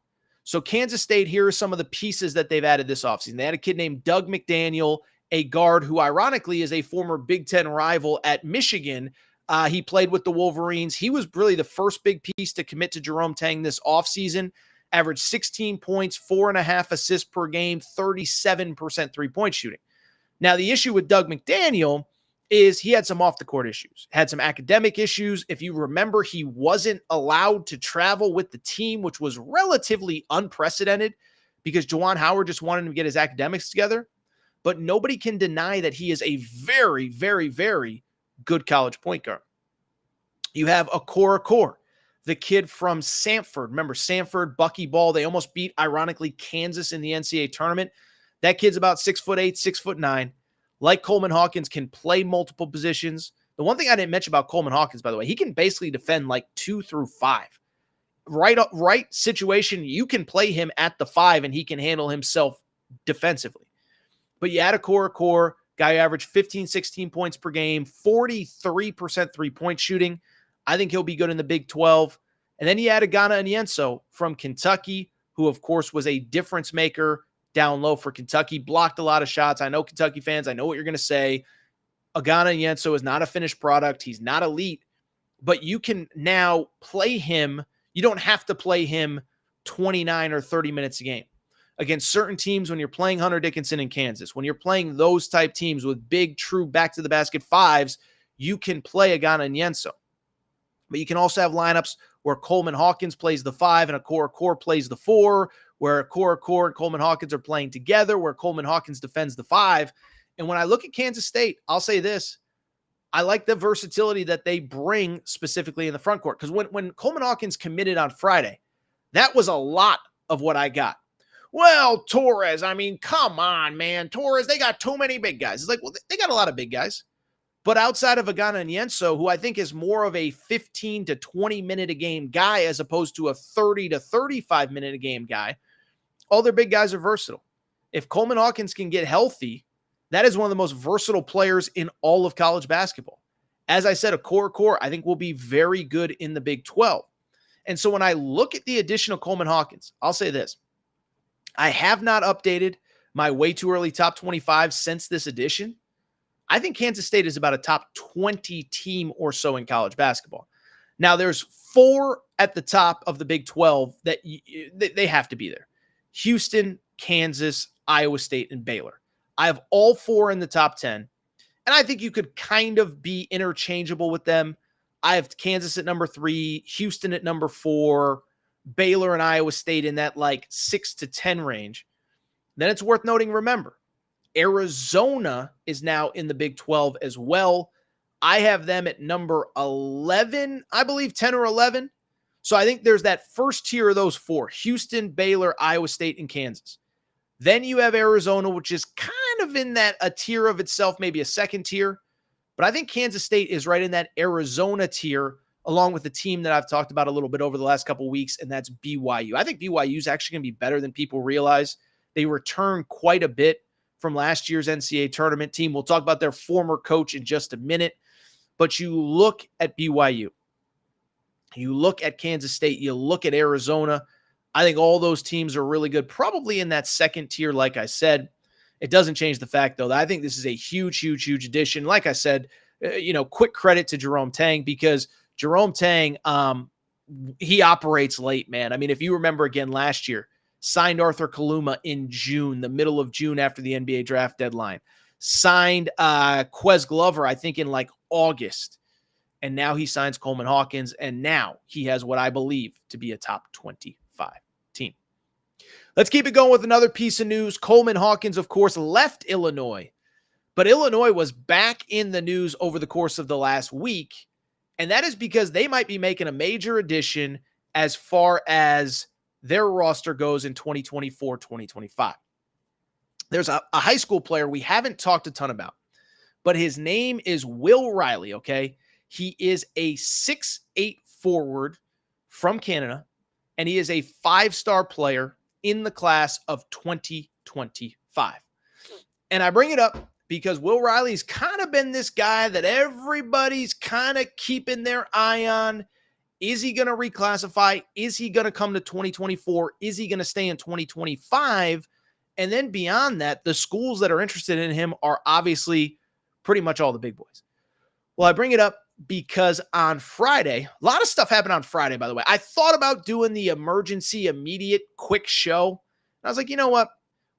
So Kansas State, here are some of the pieces that they've added this offseason. They had a kid named Doug McDaniel, a guard who ironically is a former Big Ten rival at Michigan. He played with the Wolverines. He was really the first big piece to commit to Jerome Tang this offseason. Averaged 16 points, 4.5 assists per game, 37% three-point shooting. Now, the issue with Doug McDaniel is he had some off-the-court issues, had some academic issues. If you remember, he wasn't allowed to travel with the team, which was relatively unprecedented because Juwan Howard just wanted him to get his academics together. But nobody can deny that he is a very, very, very good college point guard. You have Okoro, the kid from Samford. Remember Samford, Buckyball. They almost beat, ironically, Kansas in the NCAA tournament. That kid's about 6'8", 6'9". Like Coleman Hawkins, can play multiple positions. The one thing I didn't mention about Coleman Hawkins, by the way, he can basically defend like 2 through 5. Right situation, you can play him at the 5 and he can handle himself defensively. But you add Okoro, guy averaged 15, 16 points per game, 43% three-point shooting. I think he'll be good in the Big 12. And then you add Agana Onyenso from Kentucky, who, of course, was a difference maker down low for Kentucky, blocked a lot of shots. I know Kentucky fans, I know what you're going to say. Agana Onyenso is not a finished product. He's not elite, but you can now play him. You don't have to play him 29 or 30 minutes a game. Against certain teams, when you're playing Hunter Dickinson in Kansas, when you're playing those type teams with big, true back-to-the-basket 5s, you can play Agana Onyenso. But you can also have lineups where Coleman Hawkins plays the 5 and Okoro plays the 4, where Okoro and Coleman Hawkins are playing together, where Coleman Hawkins defends the 5. And when I look at Kansas State, I'll say this. I like the versatility that they bring specifically in the front court. Because when Coleman Hawkins committed on Friday, that was a lot of what I got. Well, Torres, I mean, come on, man. Torres, they got too many big guys. It's like, well, they got a lot of big guys. But outside of Agana and Yenso, who I think is more of a 15 to 20 minute a game guy as opposed to a 30 to 35 minute a game guy, all their big guys are versatile. If Coleman Hawkins can get healthy, that is one of the most versatile players in all of college basketball. As I said, a core, I think will be very good in the Big 12. And so when I look at the addition of Coleman Hawkins, I'll say this. I have not updated my way too early top 25 since this edition. I think Kansas State is about a top 20 team or so in college basketball. Now, there's 4 at the top of the Big 12 that they have to be there. Houston, Kansas, Iowa State, and Baylor. I have all 4 in the top 10. And I think you could kind of be interchangeable with them. I have Kansas at number 3, Houston at number 4, Baylor and Iowa State in that like 6 to 10 range. Then it's worth noting, remember, Arizona is now in the Big 12 as well. I have them at number 11, I believe 10 or 11. So I think there's that first tier of those 4, Houston, Baylor, Iowa State, and Kansas. Then you have Arizona, which is kind of in that a tier of itself, maybe a second tier. But I think Kansas State is right in that Arizona tier, along with the team that I've talked about a little bit over the last couple of weeks, and that's BYU. I think BYU is actually going to be better than people realize. They return quite a bit from last year's NCAA tournament team. We'll talk about their former coach in just a minute. But you look at BYU. You look at Kansas State. You look at Arizona. I think all those teams are really good, probably in that second tier, like I said. It doesn't change the fact, though, that I think this is a huge addition. Like I said, quick credit to Jerome Tang, because Jerome Tang, he operates late, man. I mean, if you remember again last year, signed Arthur Kaluma in June, the middle of June after the NBA draft deadline. Signed Quez Glover, I think, in like August. And now he signs Coleman Hawkins, and now he has what I believe to be a top 25 team. Let's keep it going with another piece of news. Coleman Hawkins, of course, left Illinois, but Illinois was back in the news over the course of the last week, and that is because they might be making a major addition as far as their roster goes in 2024-2025. There's a high school player we haven't talked a ton about, but his name is Will Riley, okay? He is a 6'8" forward from Canada, and he is a 5-star player in the class of 2025. And I bring it up because Will Riley's kind of been this guy that everybody's kind of keeping their eye on. Is he going to reclassify? Is he going to come to 2024? Is he going to stay in 2025? And then beyond that, the schools that are interested in him are obviously pretty much all the big boys. Well, I bring it up because on Friday, a lot of stuff happened on Friday, by the way. I thought about doing the emergency, immediate, quick show. And I was like, you know what?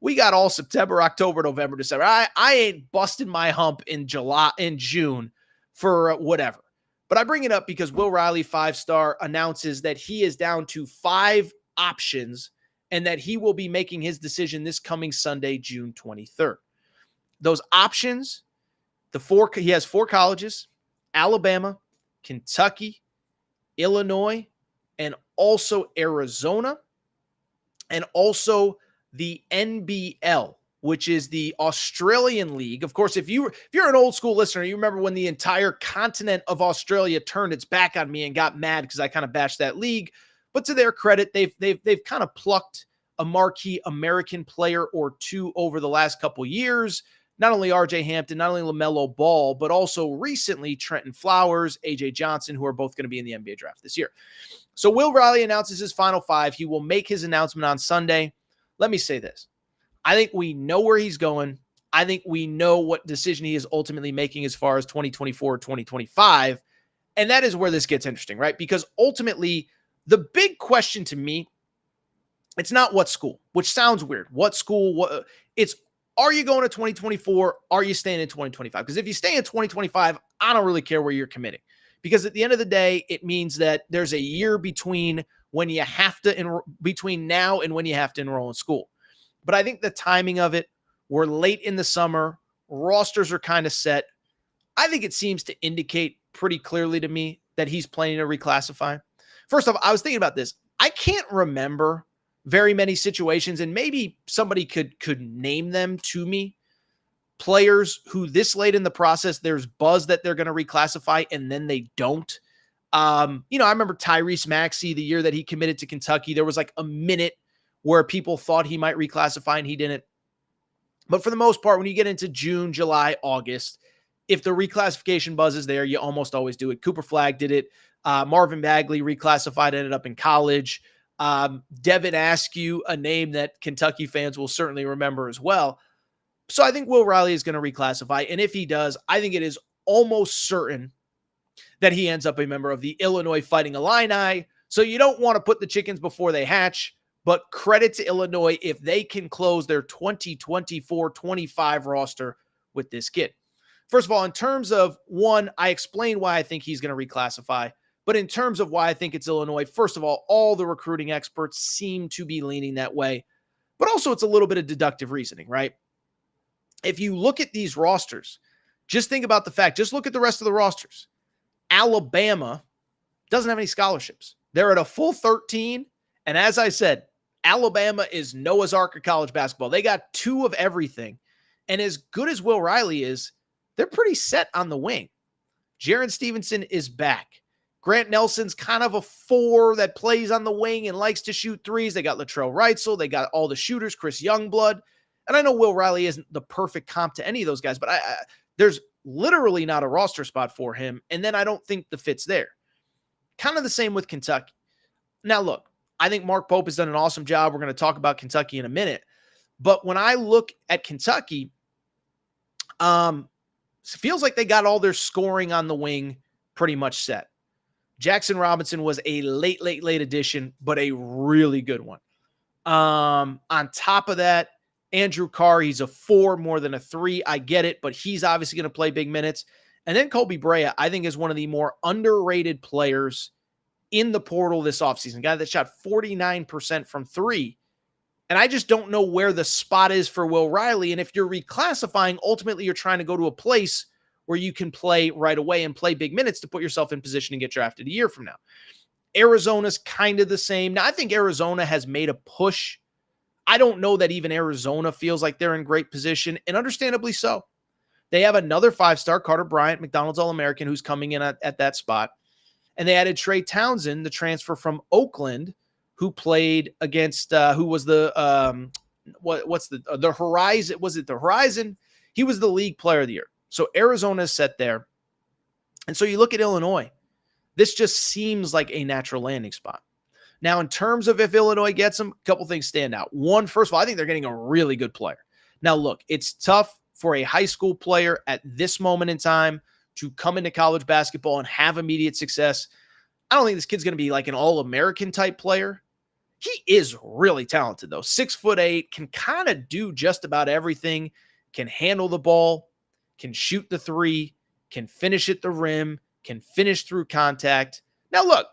We got all September, October, November, December. I ain't busting my hump in June for whatever. But I bring it up because Will Riley, 5-star, announces that he is down to 5 options and that he will be making his decision this coming Sunday, June 23rd. Those options, he has 4 colleges: Alabama, Kentucky, Illinois, and also Arizona, and also the NBL, which is the Australian League. Of course, if you're an old school listener, you remember when the entire continent of Australia turned its back on me and got mad because I kind of bashed that league. But to their credit, they've kind of plucked a marquee American player or two over the last couple years. Not only RJ Hampton, not only LaMelo Ball, but also recently Trenton Flowers, AJ Johnson, who are both going to be in the NBA draft this year. So Will Riley announces his final 5. He will make his announcement on Sunday. Let me say this. I think we know where he's going. I think we know what decision he is ultimately making as far as 2024 or 2025. And that is where this gets interesting, right? Because ultimately, the big question to me, it's not what school, which sounds weird. What school? It's, are you going to 2024? Are you staying in 2025? Because if you stay in 2025, I don't really care where you're committing. Because at the end of the day, it means that there's a year between when you have to, between now and when you have to enroll in school. But I think the timing of it, we're late in the summer, rosters are kind of set. I think it seems to indicate pretty clearly to me that he's planning to reclassify. First off, I was thinking about this. I can't remember very many situations, and maybe somebody could name them to me. players who this late in the process, there's buzz that they're going to reclassify and then they don't. I remember Tyrese Maxey, the year that he committed to Kentucky, there was like a minute where people thought he might reclassify and he didn't. But for the most part, when you get into June, July, August, if the reclassification buzz is there, you almost always do it. Cooper Flagg did it. Marvin Bagley reclassified, ended up in college. Devin Askew, a name that Kentucky fans will certainly remember as well. So I think Will Riley is going to reclassify. And if he does, I think it is almost certain that he ends up a member of the Illinois Fighting Illini. So you don't want to put the chickens before they hatch, but credit to Illinois if they can close their 2024-25 roster with this kid. First of all, in terms of one, I explained why I think he's going to reclassify. But in terms of why I think it's Illinois, first of all the recruiting experts seem to be leaning that way. But also it's a little bit of deductive reasoning, right? If you look at these rosters, just think about the fact, just look at the rest of the rosters. Alabama doesn't have any scholarships. They're at a full 13. And as I said, Alabama is Noah's Ark of college basketball. They got 2 of everything. And as good as Will Riley is, they're pretty set on the wing. Jaron Stevenson is back. Grant Nelson's kind of a 4 that plays on the wing and likes to shoot threes. They got Latrell Wrightsell. They got all the shooters, Chris Youngblood. And I know Will Riley isn't the perfect comp to any of those guys, but there's literally not a roster spot for him. And then I don't think the fit's there. Kind of the same with Kentucky. Now, look, I think Mark Pope has done an awesome job. We're going to talk about Kentucky in a minute. But when I look at Kentucky, it feels like they got all their scoring on the wing pretty much set. Jackson Robinson was a late addition, but a really good one. On top of that, Andrew Carr, he's a 4 more than a 3. I get it, but he's obviously going to play big minutes. And then Colby Brea, I think, is one of the more underrated players in the portal this offseason. A guy that shot 49% from 3. And I just don't know where the spot is for Will Riley. And if you're reclassifying, ultimately you're trying to go to a place where you can play right away and play big minutes to put yourself in position to get drafted a year from now. Arizona's kind of the same. Now, I think Arizona has made a push. I don't know that even Arizona feels like they're in great position, and understandably so. They have another 5-star, Carter Bryant, McDonald's All-American, who's coming in at that spot. And they added Trey Townsend, the transfer from Oakland, who played against, who was the Horizon? Was it the Horizon? He was the league player of the year. So Arizona is set there. And so you look at Illinois. This just seems like a natural landing spot. Now, in terms of if Illinois gets them, a couple things stand out. One, first of all, I think they're getting a really good player. Now, look, it's tough for a high school player at this moment in time to come into college basketball and have immediate success. I don't think this kid's going to be like an All-American type player. He is really talented, though. 6'8", can kind of do just about everything, can handle the ball, can shoot the 3, can finish at the rim, can finish through contact. Now, look,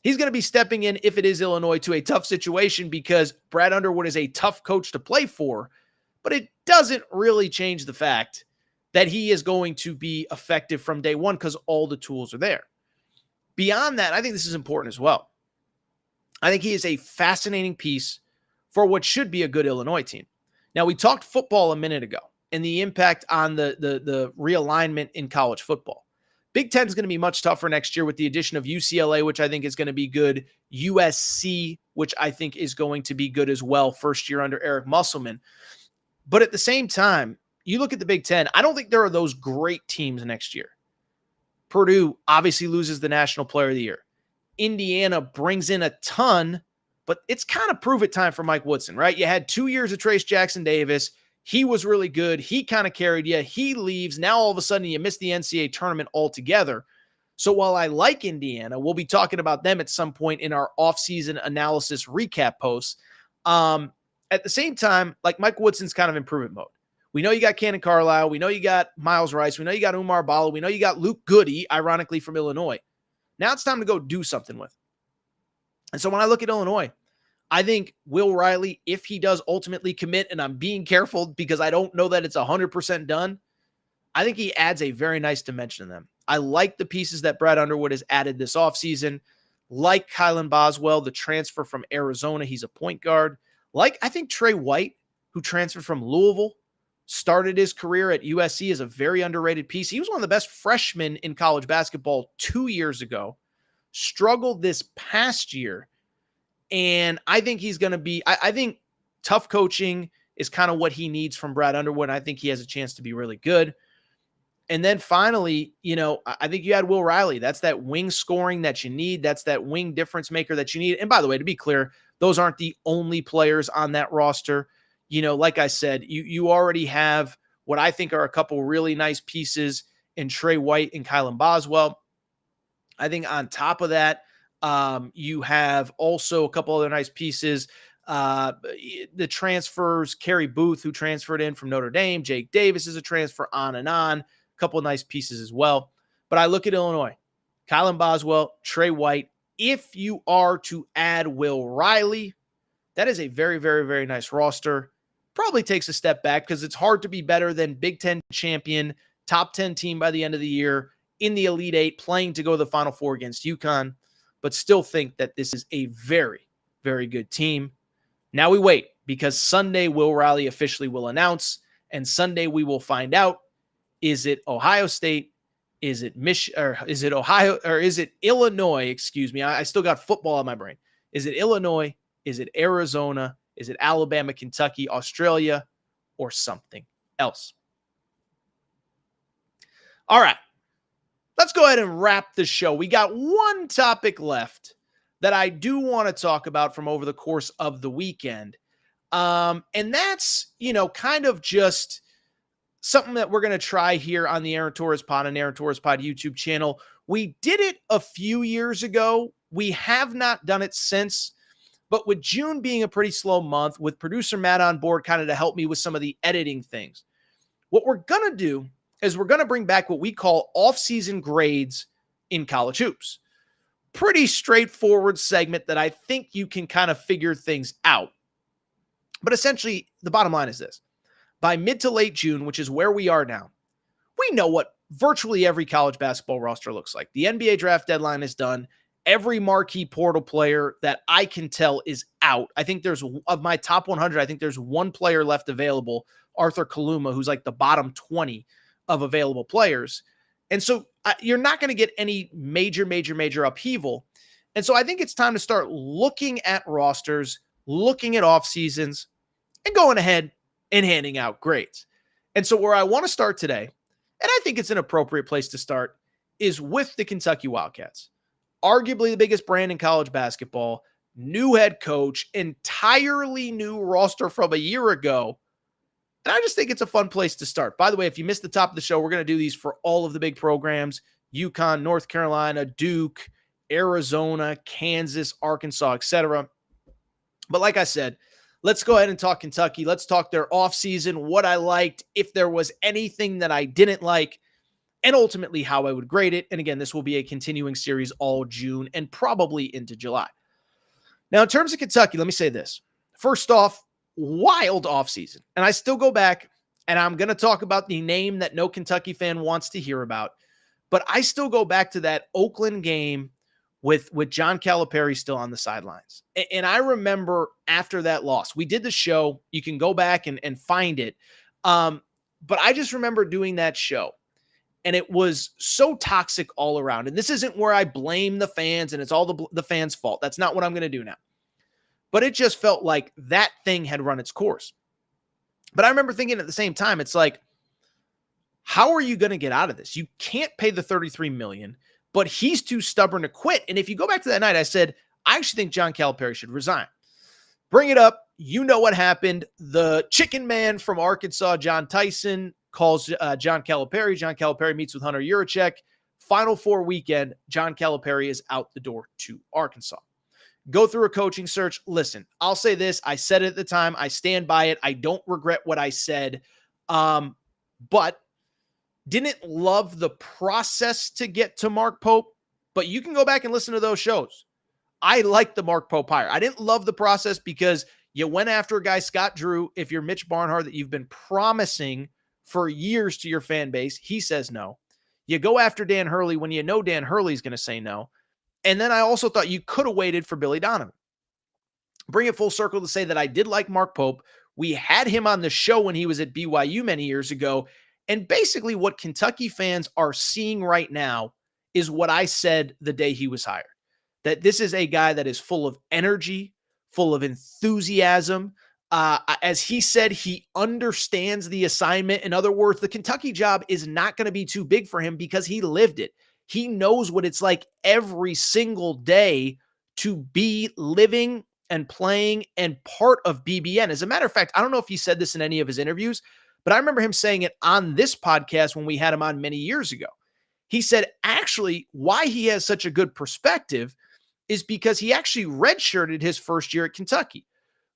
he's going to be stepping in, if it is Illinois, to a tough situation because Brad Underwood is a tough coach to play for, but it doesn't really change the fact that he is going to be effective from day one because all the tools are there. Beyond that, I think this is important as well. I think he is a fascinating piece for what should be a good Illinois team. Now, we talked football a minute ago and the impact on the realignment in college football. Big Ten is going to be much tougher next year with the addition of UCLA, which I think is going to be good. USC, which I think is going to be good as well, first year under Eric Musselman. But at the same time, you look at the Big Ten, I don't think there are those great teams next year. Purdue obviously loses the National Player of the Year. Indiana brings in a ton, but it's kind of prove it time for Mike Woodson, right? You had 2 years of Trace Jackson Davis. He was really good. He kind of carried you. He leaves. Now all of a sudden you miss the NCAA tournament altogether. So while I like Indiana, we'll be talking about them at some point in our offseason analysis recap posts. At the same time, like Mike Woodson's kind of improvement mode. We know you got Cannon Carlisle. We know you got Miles Rice. We know you got Umar Bala. We know you got Luke Goody, ironically from Illinois. Now it's time to go do something with. And so when I look at Illinois, I think Will Riley, if he does ultimately commit, and I'm being careful because I don't know that it's 100% done, I think he adds a very nice dimension to them. I like the pieces that Brad Underwood has added this offseason, like Kylan Boswell, the transfer from Arizona. He's a point guard. Like, I think Trey White, who transferred from Louisville, started his career at USC as a very underrated piece. He was one of the best freshmen in college basketball 2 years ago, struggled this past year. And I think he's going to be, I think tough coaching is kind of what he needs from Brad Underwood. I think he has a chance to be really good. And then finally, I think you had Will Riley. That's that wing scoring that you need. That's that wing difference maker that you need. And by the way, to be clear, those aren't the only players on that roster. Like I said, you already have what I think are a couple really nice pieces in Trey White and Kylan Boswell. I think on top of that, you have also a couple other nice pieces. The transfers, Kerry Booth, who transferred in from Notre Dame, Jake Davis is a transfer, on and on. A couple of nice pieces as well. But I look at Illinois, Kylan Boswell, Trey White. If you are to add Will Riley, that is a very, very, very nice roster. Probably takes a step back because it's hard to be better than Big Ten champion, top 10 team by the end of the year, in the Elite Eight, playing to go to the Final Four against UConn, but still think that this is a very, very good team. Now we wait, because Sunday Will Riley officially will announce, and Sunday we will find out, is it Ohio State, is it is it Ohio, or is it Illinois? Excuse me, I still got football on my brain. Is it Illinois? Is it Arizona? Is it Alabama, Kentucky, Australia, or something else? All right. Let's go ahead and wrap the show. We got one topic left that I do want to talk about from over the course of the weekend. And that's, kind of just something that we're going to try here on the Aaron Torres Pod and Aaron Torres Pod YouTube channel. We did it a few years ago. We have not done it since. But with June being a pretty slow month, with producer Matt on board kind of to help me with some of the editing things, what we're going to do is we're going to bring back what we call off-season grades in college hoops. Pretty straightforward segment that I think you can kind of figure things out. But essentially, the bottom line is this. By mid to late June, which is where we are now, we know what virtually every college basketball roster looks like. The NBA draft deadline is done. Every marquee portal player that I can tell is out. I think of my top 100, I think there's one player left available, Arthur Kaluma, who's like the bottom 20 of available players. And so you're not going to get any major upheaval. And so I think it's time to start looking at rosters, looking at off seasons, and going ahead and handing out grades. And so where I want to start today, and I think it's an appropriate place to start, is with the Kentucky Wildcats. Arguably the biggest brand in college basketball, new head coach, entirely new roster from a year ago. And I just think it's a fun place to start. By the way, if you missed the top of the show, we're going to do these for all of the big programs: UConn, North Carolina, Duke, Arizona, Kansas, Arkansas, etc. But like I said, let's go ahead and talk Kentucky. Let's talk their offseason, what I liked, if there was anything that I didn't like, and ultimately how I would grade it. And again, this will be a continuing series all June and probably into July. Now, in terms of Kentucky, let me say this. First off, wild offseason. And I still go back, and I'm going to talk about the name that no Kentucky fan wants to hear about, but I still go back to that Oakland game with John Calipari still on the sidelines. And I remember after that loss, we did the show. You can go back and find it. But I just remember doing that show, and it was so toxic all around. And this isn't where I blame the fans and it's all the fans' fault. That's not what I'm going to do now. But it just felt like that thing had run its course. But I remember thinking at the same time, it's like, how are you going to get out of this? You can't pay the $33 million, but he's too stubborn to quit. And if you go back to that night, I said, I actually think John Calipari should resign. Bring it up. You know what happened. The chicken man from Arkansas, John Tyson, calls John Calipari. John Calipari meets with Hunter Yurachek. Final Four weekend, John Calipari is out the door to Arkansas. Go through a coaching search. Listen, I'll say this. I said it at the time. I stand by it. I don't regret what I said. But didn't love the process to get to Mark Pope. But you can go back and listen to those shows. I like the Mark Pope hire. I didn't love the process because you went after a guy, Scott Drew. If you're Mitch Barnhart, that you've been promising for years to your fan base, he says no. You go after Dan Hurley when you know Dan Hurley's going to say no. And then I also thought you could have waited for Billy Donovan. Bring it full circle to say that I did like Mark Pope, We had him on the show when he was at BYU many years ago. And basically what Kentucky fans are seeing right now is what I said the day he was hired, that this is a guy that is full of energy, full of enthusiasm. As he said, he understands the assignment. In other words, the Kentucky job is not going to be too big for him because he lived it. He knows what it's like every single day to be living and playing and part of BBN. As a matter of fact, I don't know if he said this in any of his interviews, but I remember him saying it on this podcast when we had him on many years ago. He said, actually, why he has such a good perspective is because he actually redshirted his first year at Kentucky.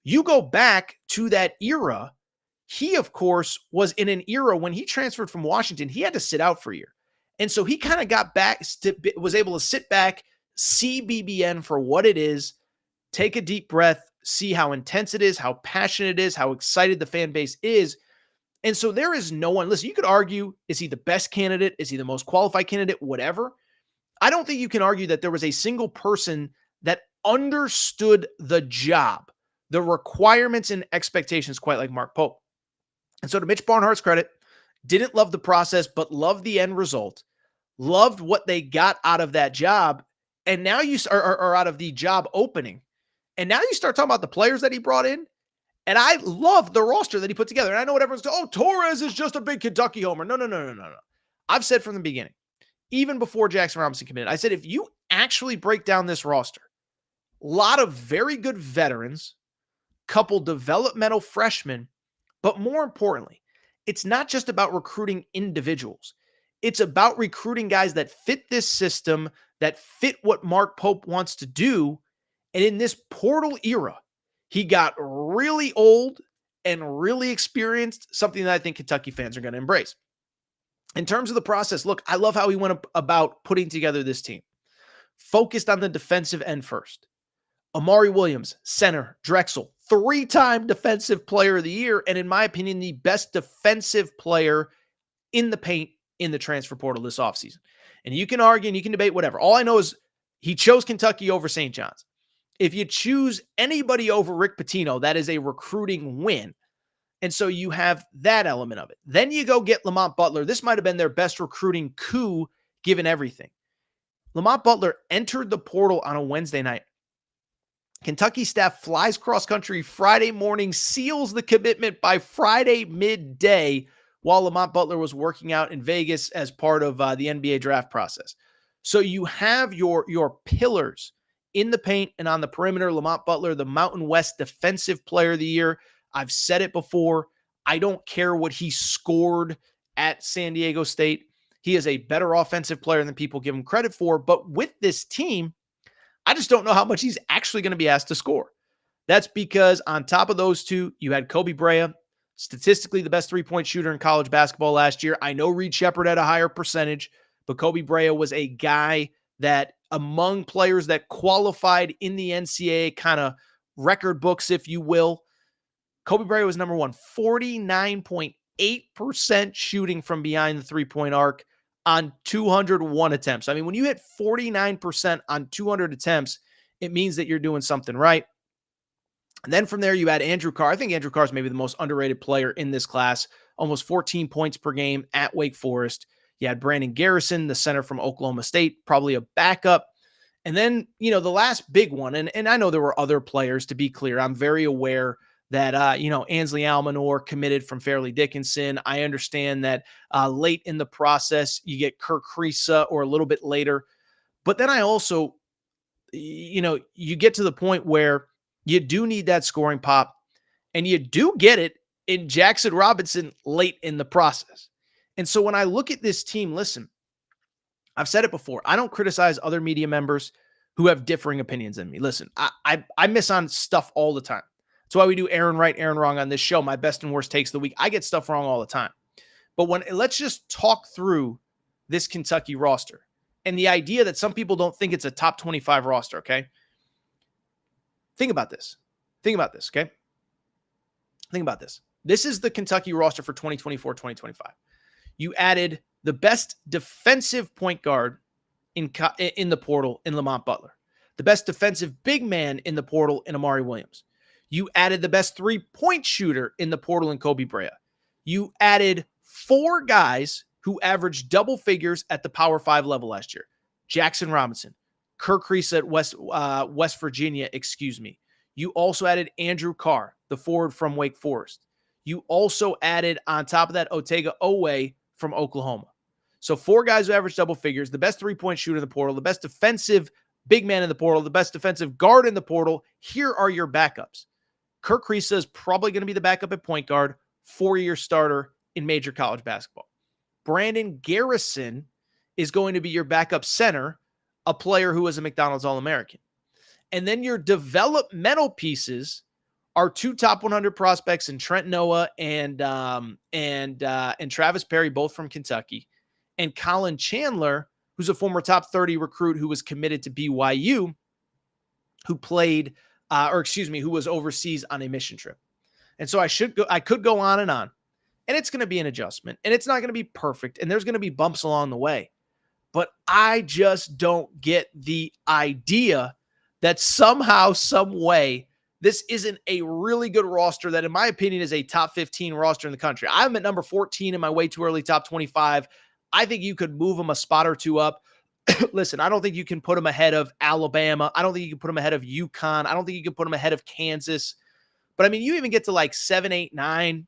You go back to that era, he, of course, was in an era when he transferred from Washington, he had to sit out for a year. And so he kind of got back, was able to sit back, see BBN for what it is, take a deep breath, see how intense it is, how passionate it is, how excited the fan base is. And so there is no one, listen, you could argue, is he the best candidate? Is he the most qualified candidate? Whatever. I don't think you can argue that there was a single person that understood the job, the requirements and expectations quite like Mark Pope. And so to Mitch Barnhart's credit, didn't love the process, but loved the end result, loved what they got out of that job. And now you are out of the job opening. And now you start talking about the players that he brought in. And I love the roster that he put together. And I know what everyone's going, oh, Torres is just a big Kentucky homer. No. I've said from the beginning, even before Jackson Robinson committed, I said, if you actually break down this roster, a lot of very good veterans, couple developmental freshmen, but more importantly, it's not just about recruiting individuals. It's about recruiting guys that fit this system, that fit what Mark Pope wants to do. And in this portal era, he got really old and really experienced, something that I think Kentucky fans are going to embrace. In terms of the process, look, I love how he went about putting together this team. Focused on the defensive end first. Amari Williams, center, Drexel, 3-time defensive player of the year, and in my opinion, the best defensive player in the paint in the transfer portal this offseason. And you can argue and you can debate whatever. All I know is he chose Kentucky over St. John's. If you choose anybody over Rick Pitino, that is a recruiting win. And so you have that element of it. Then you go get Lamont Butler. This might have been their best recruiting coup given everything. Lamont Butler entered the portal on a Wednesday night. Kentucky staff flies cross-country Friday morning, seals the commitment by Friday midday while Lamont Butler was working out in Vegas as part of the NBA draft process. So you have your pillars in the paint and on the perimeter. Lamont Butler, the Mountain West Defensive Player of the Year. I've said it before. I don't care what he scored at San Diego State. He is a better offensive player than people give him credit for. But with this team, I just don't know how much he's actually going to be asked to score. That's because on top of those two, you had Kobe Brea, statistically the best three-point shooter in college basketball last year. I know Reed Sheppard had a higher percentage, but Kobe Brea was a guy that among players that qualified in the NCAA kind of record books, if you will, Kobe Brea was number one, 49.8% shooting from behind the three-point arc on 201 attempts. I mean, when you hit 49% on 200 attempts, it means that you're doing something right. And then from there, you had Andrew Carr. I think Andrew Carr is maybe the most underrated player in this class, almost 14 points per game at Wake Forest. You had Brandon Garrison, the center from Oklahoma State, probably a backup. And then, the last big one, and I know there were other players, to be clear. I'm very aware that, Ansley Almanor committed from Fairleigh Dickinson. I understand that late in the process, you get Kirk Kriisa or a little bit later. But then I also, you get to the point where you do need that scoring pop, and you do get it in Jackson Robinson late in the process. And so when I look at this team, listen, I've said it before. I don't criticize other media members who have differing opinions than me. Listen, I miss on stuff all the time. That's why we do Aaron Right, Aaron Wrong on this show, my best and worst takes of the week. I get stuff wrong all the time. But let's just talk through this Kentucky roster and the idea that some people don't think it's a top 25 roster, okay? Think about this, okay? Think about this. This is the Kentucky roster for 2024-2025. You added the best defensive point guard in the portal in Lamont Butler, the best defensive big man in the portal in Amari Williams. You added the best three-point shooter in the portal in Kobe Brea. You added 4 guys who averaged double figures at the Power 5 level last year. Jackson Robinson, Kirk Kriisa at West Virginia, You also added Andrew Carr, the forward from Wake Forest. You also added, on top of that, Otega Owe from Oklahoma. So 4 guys who averaged double figures, the best three-point shooter in the portal, the best defensive big man in the portal, the best defensive guard in the portal. Here are your backups. Kirk Kriisa is probably going to be the backup at point guard, 4-year starter in major college basketball. Brandon Garrison is going to be your backup center, a player who was a McDonald's All-American. And then your developmental pieces are 2 top 100 prospects in Trent Noah and Travis Perry, both from Kentucky, and Colin Chandler, who's a former top 30 recruit who was committed to BYU, who was overseas on a mission trip. And so I could go on, and it's going to be an adjustment, and it's not going to be perfect, and there's going to be bumps along the way. But I just don't get the idea that somehow, some way, this isn't a really good roster that, in my opinion, is a top 15 roster in the country. I'm at number 14 in my way too early top 25. I think you could move them a spot or 2 up. Listen, I don't think you can put them ahead of Alabama. I don't think you can put them ahead of UConn. I don't think you can put them ahead of Kansas. But, I mean, you even get to like 7, 8, 9.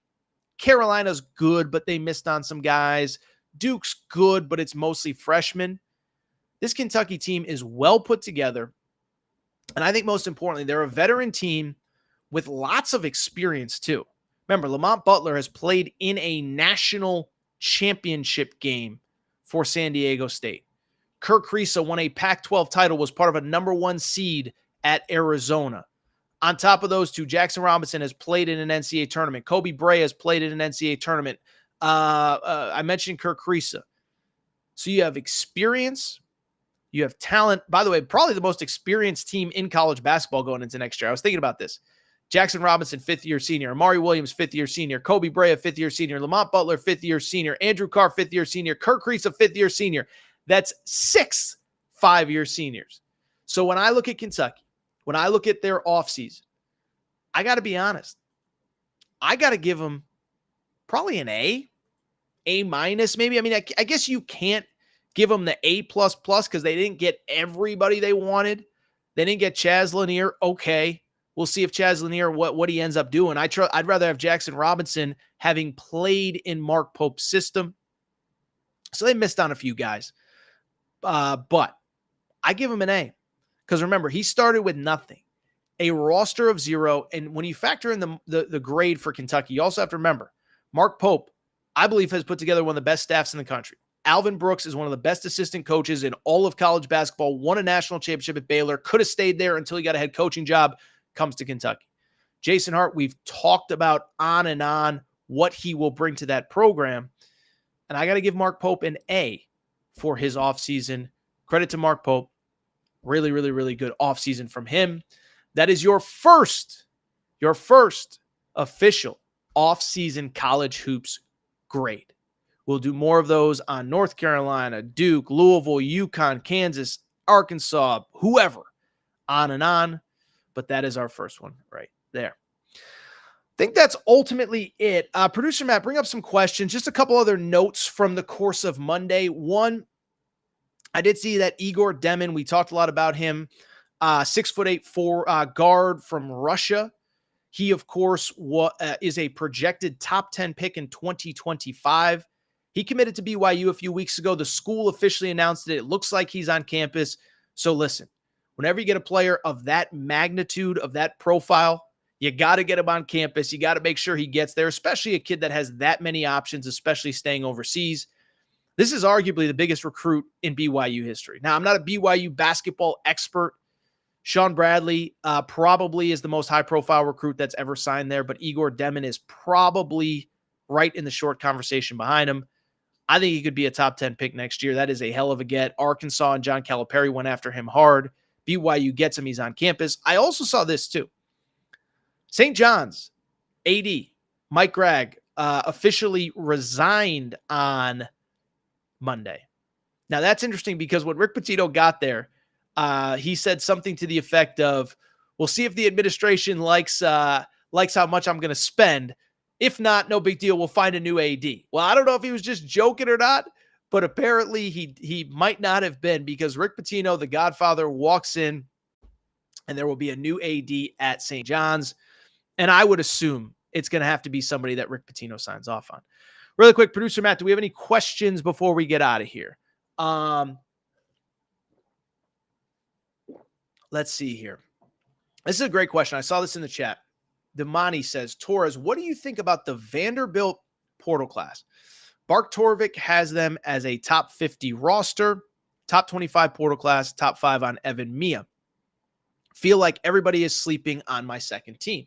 Carolina's good, but they missed on some guys. Duke's good, but it's mostly freshmen. This Kentucky team is well put together. And I think most importantly, they're a veteran team with lots of experience too. Remember, Lamont Butler has played in a national championship game for San Diego State. Kirk Kriisa won a Pac-12 title, was part of a number 1 seed at Arizona. On top of those 2, Jackson Robinson has played in an NCAA tournament. Kobe Brea has played in an NCAA tournament. I mentioned Kirk Kriisa. So you have experience. You have talent. By the way, probably the most experienced team in college basketball going into next year. I was thinking about this. Jackson Robinson, 5th-year senior. Amari Williams, 5th-year senior. Kobe Brea, 5th-year senior. Lamont Butler, 5th-year senior. Andrew Carr, 5th-year senior. Kirk Kriisa, 5th-year senior. That's 6 5-year seniors. So when I look at Kentucky, when I look at their offseason, I got to be honest. I got to give them probably an A minus maybe. I mean, I guess you can't give them the A++ because they didn't get everybody they wanted. They didn't get Chaz Lanier. Okay, we'll see if Chaz Lanier, what he ends up doing. I'd rather have Jackson Robinson having played in Mark Pope's system. So they missed on a few guys. But I give him an A because remember, he started with nothing, a roster of 0. And when you factor in the grade for Kentucky, you also have to remember Mark Pope, I believe, has put together one of the best staffs in the country. Alvin Brooks is one of the best assistant coaches in all of college basketball, won a national championship at Baylor, could have stayed there until he got a head coaching job, comes to Kentucky. Jason Hart, we've talked about on and on what he will bring to that program. And I got to give Mark Pope an A for his offseason. Credit to Mark Pope. Really, really, really good offseason from him. That is your first official offseason college hoops grade. We'll do more of those on North Carolina, Duke, Louisville, UConn, Kansas, Arkansas, whoever, on and on. But that is our first one right there. I think that's ultimately it. Producer Matt, bring up some questions. Just a couple other notes from the course of Monday. One, I did see that Igor Demin, we talked a lot about him, 6'8" guard from Russia. He, of course, is a projected top 10 pick in 2025. He committed to BYU a few weeks ago. The school officially announced that it looks like he's on campus. So listen, whenever you get a player of that magnitude, of that profile, you got to get him on campus. You got to make sure he gets there, especially a kid that has that many options, especially staying overseas. This is arguably the biggest recruit in BYU history. Now, I'm not a BYU basketball expert. Sean Bradley probably is the most high-profile recruit that's ever signed there, but Igor Demin is probably right in the short conversation behind him. I think he could be a top 10 pick next year. That is a hell of a get. Arkansas and John Calipari went after him hard. BYU gets him. He's on campus. I also saw this too. St. John's AD, Mike Gregg, officially resigned on Monday. Now, that's interesting because when Rick Pitino got there, he said something to the effect of, We'll see if the administration likes how much I'm going to spend. If not, no big deal. We'll find a new AD. Well, I don't know if he was just joking or not, but apparently he might not have been, because Rick Pitino, the Godfather, walks in and there will be a new AD at St. John's. And I would assume it's going to have to be somebody that Rick Pitino signs off on. Really quick, producer Matt, do we have any questions before we get out of here? Let's see here. This is a great question. I saw this in the chat. Damani says, Torres, what do you think about the Vanderbilt portal class? Bark Torvik has them as a top 50 roster, top 25 portal class, top 5 on Evan Mia. Feel like everybody is sleeping on my second team.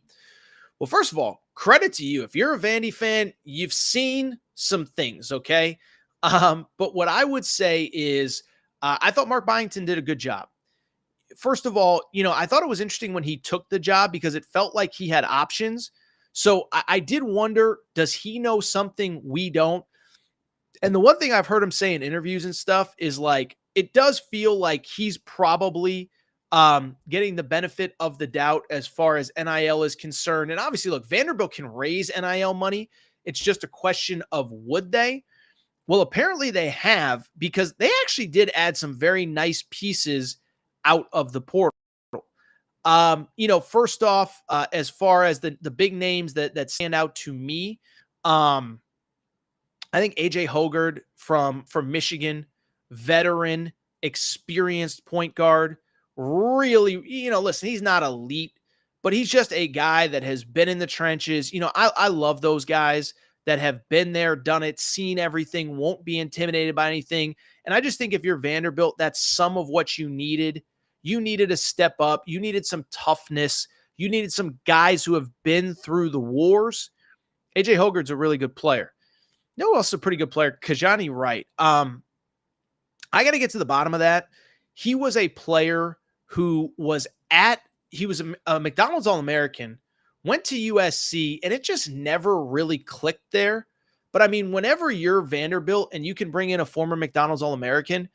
Well, first of all, credit to you. If you're a Vandy fan, you've seen some things, okay? But what I would say is I thought Mark Byington did a good job. First of all, I thought it was interesting when he took the job because it felt like he had options. So I did wonder, does he know something we don't? And the one thing I've heard him say in interviews and stuff is like, it does feel like he's probably getting the benefit of the doubt as far as NIL is concerned. And obviously, look, Vanderbilt can raise NIL money. It's just a question of would they? Well, apparently they have, because they actually did add some very nice pieces out of the portal. First off, as far as the big names that stand out to me, I think AJ Hogard from Michigan, veteran, experienced point guard. Really, listen, he's not elite, but he's just a guy that has been in the trenches. I love those guys that have been there, done it, seen everything, won't be intimidated by anything. And I just think if you're Vanderbilt, that's some of what you needed. You needed a step up. You needed some toughness. You needed some guys who have been through the wars. AJ Hogard's a really good player. No, also a pretty good player, Kajani Wright. I got to get to the bottom of that. He was a player who was a McDonald's All-American, went to USC, and it just never really clicked there. But I mean, whenever you're Vanderbilt and you can bring in a former McDonald's All-American,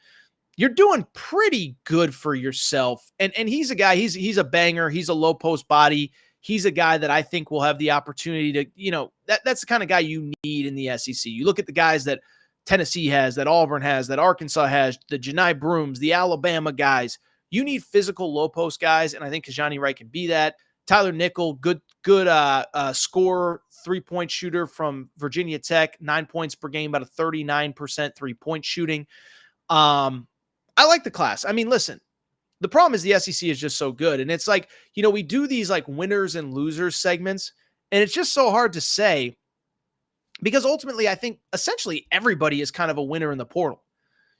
you're doing pretty good for yourself. And he's a guy, he's a banger. He's a low post body. He's a guy that I think will have the opportunity to, that's the kind of guy you need in the SEC. You look at the guys that Tennessee has, that Auburn has, that Arkansas has, the Janai Brooms, the Alabama guys. You need physical low post guys, and I think Kajani Wright can be that. Tyler Nickel, good scorer, 3-point shooter from Virginia Tech, 9 points per game, about a 39% 3-point shooting. I like the class. I mean, listen, the problem is the SEC is just so good. And it's like, we do these like winners and losers segments, and it's just so hard to say because ultimately I think essentially everybody is kind of a winner in the portal.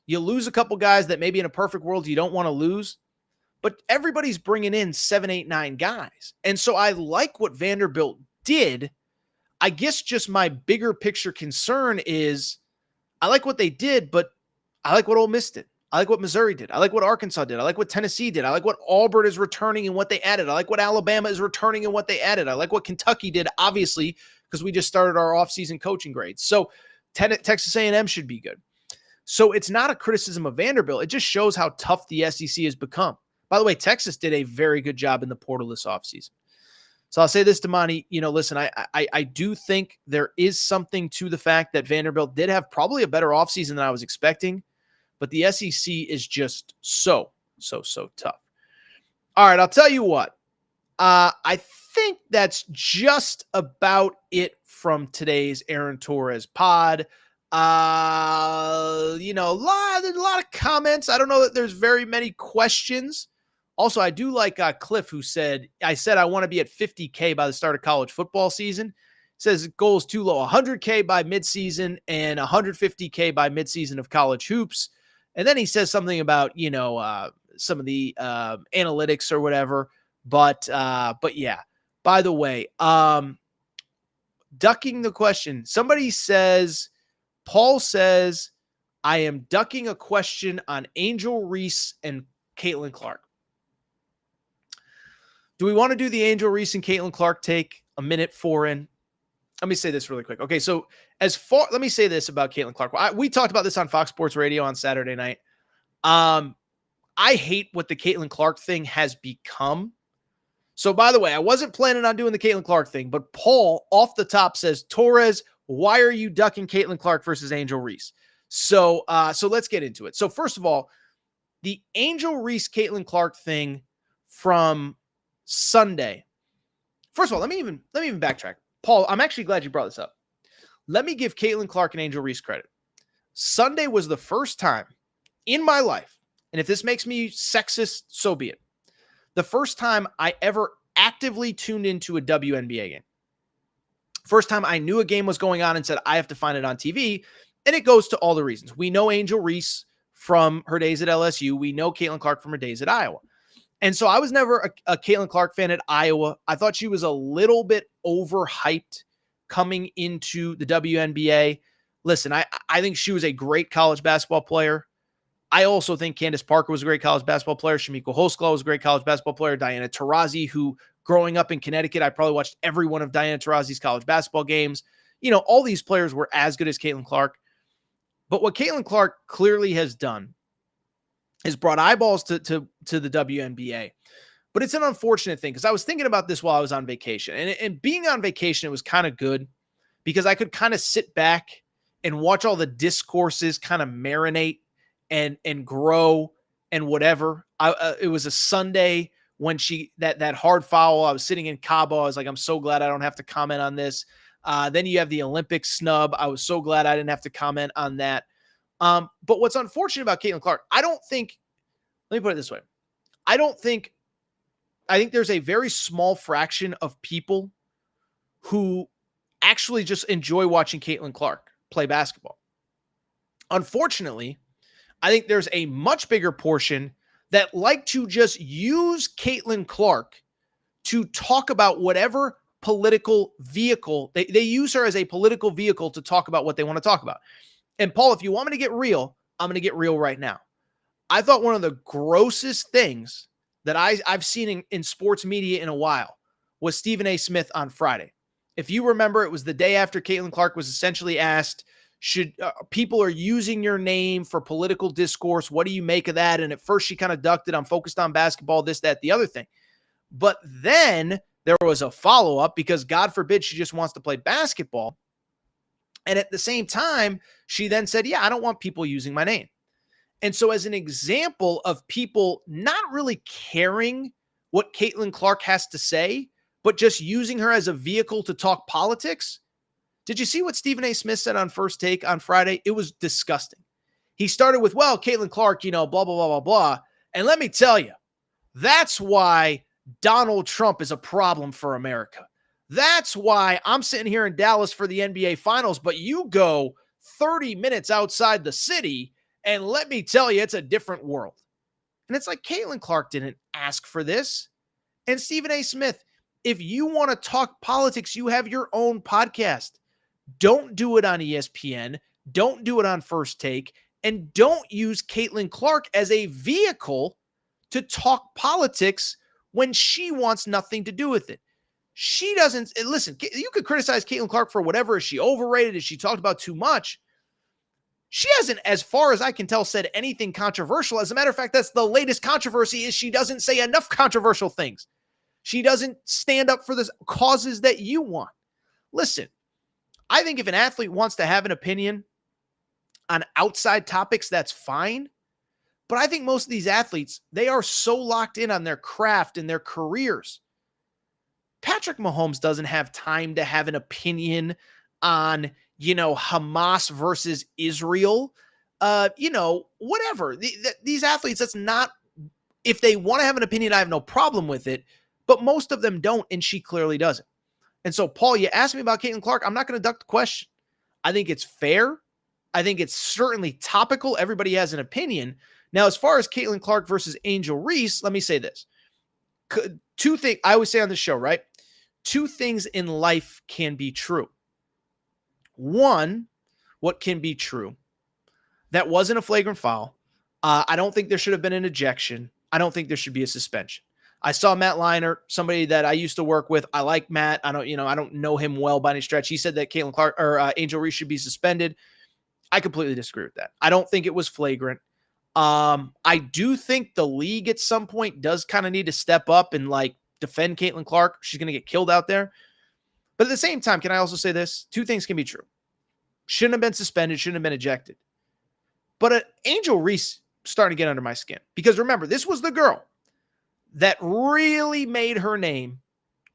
You lose a couple guys that maybe in a perfect world you don't want to lose, but everybody's bringing in 7, 8, 9 guys. And so I like what Vanderbilt did. I guess just my bigger picture concern is I like what they did, but I like what Ole Miss did. I like what Missouri did. I like what Arkansas did. I like what Tennessee did. I like what Auburn is returning and what they added. I like what Alabama is returning and what they added. I like what Kentucky did, obviously, because we just started our offseason coaching grades. So Texas A&M should be good. So it's not a criticism of Vanderbilt. It just shows how tough the SEC has become. By the way, Texas did a very good job in the portal this offseason. So I'll say this to Monty, listen, I do think there is something to the fact that Vanderbilt did have probably a better offseason than I was expecting. But the SEC is just so tough. All right, I'll tell you what. I think that's just about it from today's Aaron Torres pod. A lot of comments. I don't know that there's very many questions. Also, I do like Cliff, who said, I want to be at 50K by the start of college football season. Says goal is too low, 100K by midseason and 150K by midseason of college hoops. And then he says something about, some of the analytics or whatever. But yeah, by the way, ducking the question. Somebody says, Paul says, I am ducking a question on Angel Reese and Caitlin Clark. Do we want to do the Angel Reese and Caitlin Clark take a minute 4 in? Let me say this really quick. Okay, so let me say this about Caitlin Clark. We talked about this on Fox Sports Radio on Saturday night. I hate what the Caitlin Clark thing has become. So, by the way, I wasn't planning on doing the Caitlin Clark thing, but Paul off the top says, Torres, why are you ducking Caitlin Clark versus Angel Reese? So let's get into it. So first of all, the Angel Reese Caitlin Clark thing from Sunday. First of all, let me even backtrack. Paul, I'm actually glad you brought this up. Let me give Caitlin Clark and Angel Reese credit. Sunday was the first time in my life, and if this makes me sexist, so be it. The first time I ever actively tuned into a WNBA game. First time I knew a game was going on and said, I have to find it on TV. And it goes to all the reasons. We know Angel Reese from her days at LSU. We know Caitlin Clark from her days at Iowa. And so I was never a Caitlin Clark fan at Iowa. I thought she was a little bit overhyped coming into the WNBA. Listen, I think she was a great college basketball player. I also think Candace Parker was a great college basketball player. Shamiko Hoskla was a great college basketball player. Diana Taurasi, who growing up in Connecticut, I probably watched every one of Diana Taurasi's college basketball games. You know, all these players were as good as Caitlin Clark. But what Caitlin Clark clearly has done is brought eyeballs to the WNBA. But it's an unfortunate thing because I was thinking about this while I was on vacation. And being on vacation, it was kind of good because I could kind of sit back and watch all the discourses kind of marinate and grow and whatever. It was a Sunday when that hard foul. I was sitting in Cabo. I was like, I'm so glad I don't have to comment on this. Then you have the Olympic snub. I was so glad I didn't have to comment on that. But what's unfortunate about Caitlin Clark, let me put it this way. I think there's a very small fraction of people who actually just enjoy watching Caitlin Clark play basketball. Unfortunately, I think there's a much bigger portion that like to just use Caitlin Clark to talk about whatever political vehicle. They use her as a political vehicle to talk about what they want to talk about. And Paul, if you want me to get real, I'm going to get real right now. I thought one of the grossest things that I've seen in sports media in a while was Stephen A. Smith on Friday. If you remember, it was the day after Caitlin Clark was essentially asked, should people are using your name for political discourse? What do you make of that? And at first she kind of ducked it. I'm focused on basketball, this, that, the other thing. But then there was a follow-up because God forbid she just wants to play basketball. And at the same time, she then said, yeah, I don't want people using my name. And so as an example of people not really caring what Caitlin Clark has to say, but just using her as a vehicle to talk politics, did you see what Stephen A. Smith said on First Take on Friday? It was disgusting. He started with, well, Caitlin Clark, blah, blah, blah, blah, blah. And let me tell you, that's why Donald Trump is a problem for America. That's why I'm sitting here in Dallas for the NBA Finals, but you go 30 minutes outside the city, and let me tell you, it's a different world. And it's like Caitlin Clark didn't ask for this. And Stephen A. Smith, if you want to talk politics, you have your own podcast. Don't do it on ESPN. Don't do it on First Take. And don't use Caitlin Clark as a vehicle to talk politics when she wants nothing to do with it. She doesn't, listen, you could criticize Caitlin Clark for whatever. Is she overrated? Is she talked about too much? She hasn't, as far as I can tell, said anything controversial. As a matter of fact, that's the latest controversy is she doesn't say enough controversial things. She doesn't stand up for the causes that you want. Listen, I think if an athlete wants to have an opinion on outside topics, that's fine. But I think most of these athletes, they are so locked in on their craft and their careers. Patrick Mahomes doesn't have time to have an opinion on, Hamas versus Israel, whatever. These athletes, that's not, if they want to have an opinion, I have no problem with it, but most of them don't, and she clearly doesn't. And so, Paul, you asked me about Caitlin Clark. I'm not going to duck the question. I think it's fair. I think it's certainly topical. Everybody has an opinion. Now, as far as Caitlin Clark versus Angel Reese, let me say this. Two things I always say on the show, right? Two things in life can be true. One, what can be true? That wasn't a flagrant foul. I don't think there should have been an ejection. I don't think there should be a suspension. I saw Matt Leinart, somebody that I used to work with. I like Matt. I don't know him well by any stretch. He said that Caitlin Clark or Angel Reese should be suspended. I completely disagree with that. I don't think it was flagrant. I do think the league at some point does kind of need to step up and defend Caitlin Clark. She's going to get killed out there. But at the same time, can I also say this? Two things can be true. Shouldn't have been suspended, shouldn't have been ejected. But Angel Reese starting to get under my skin. Because remember, this was the girl that really made her name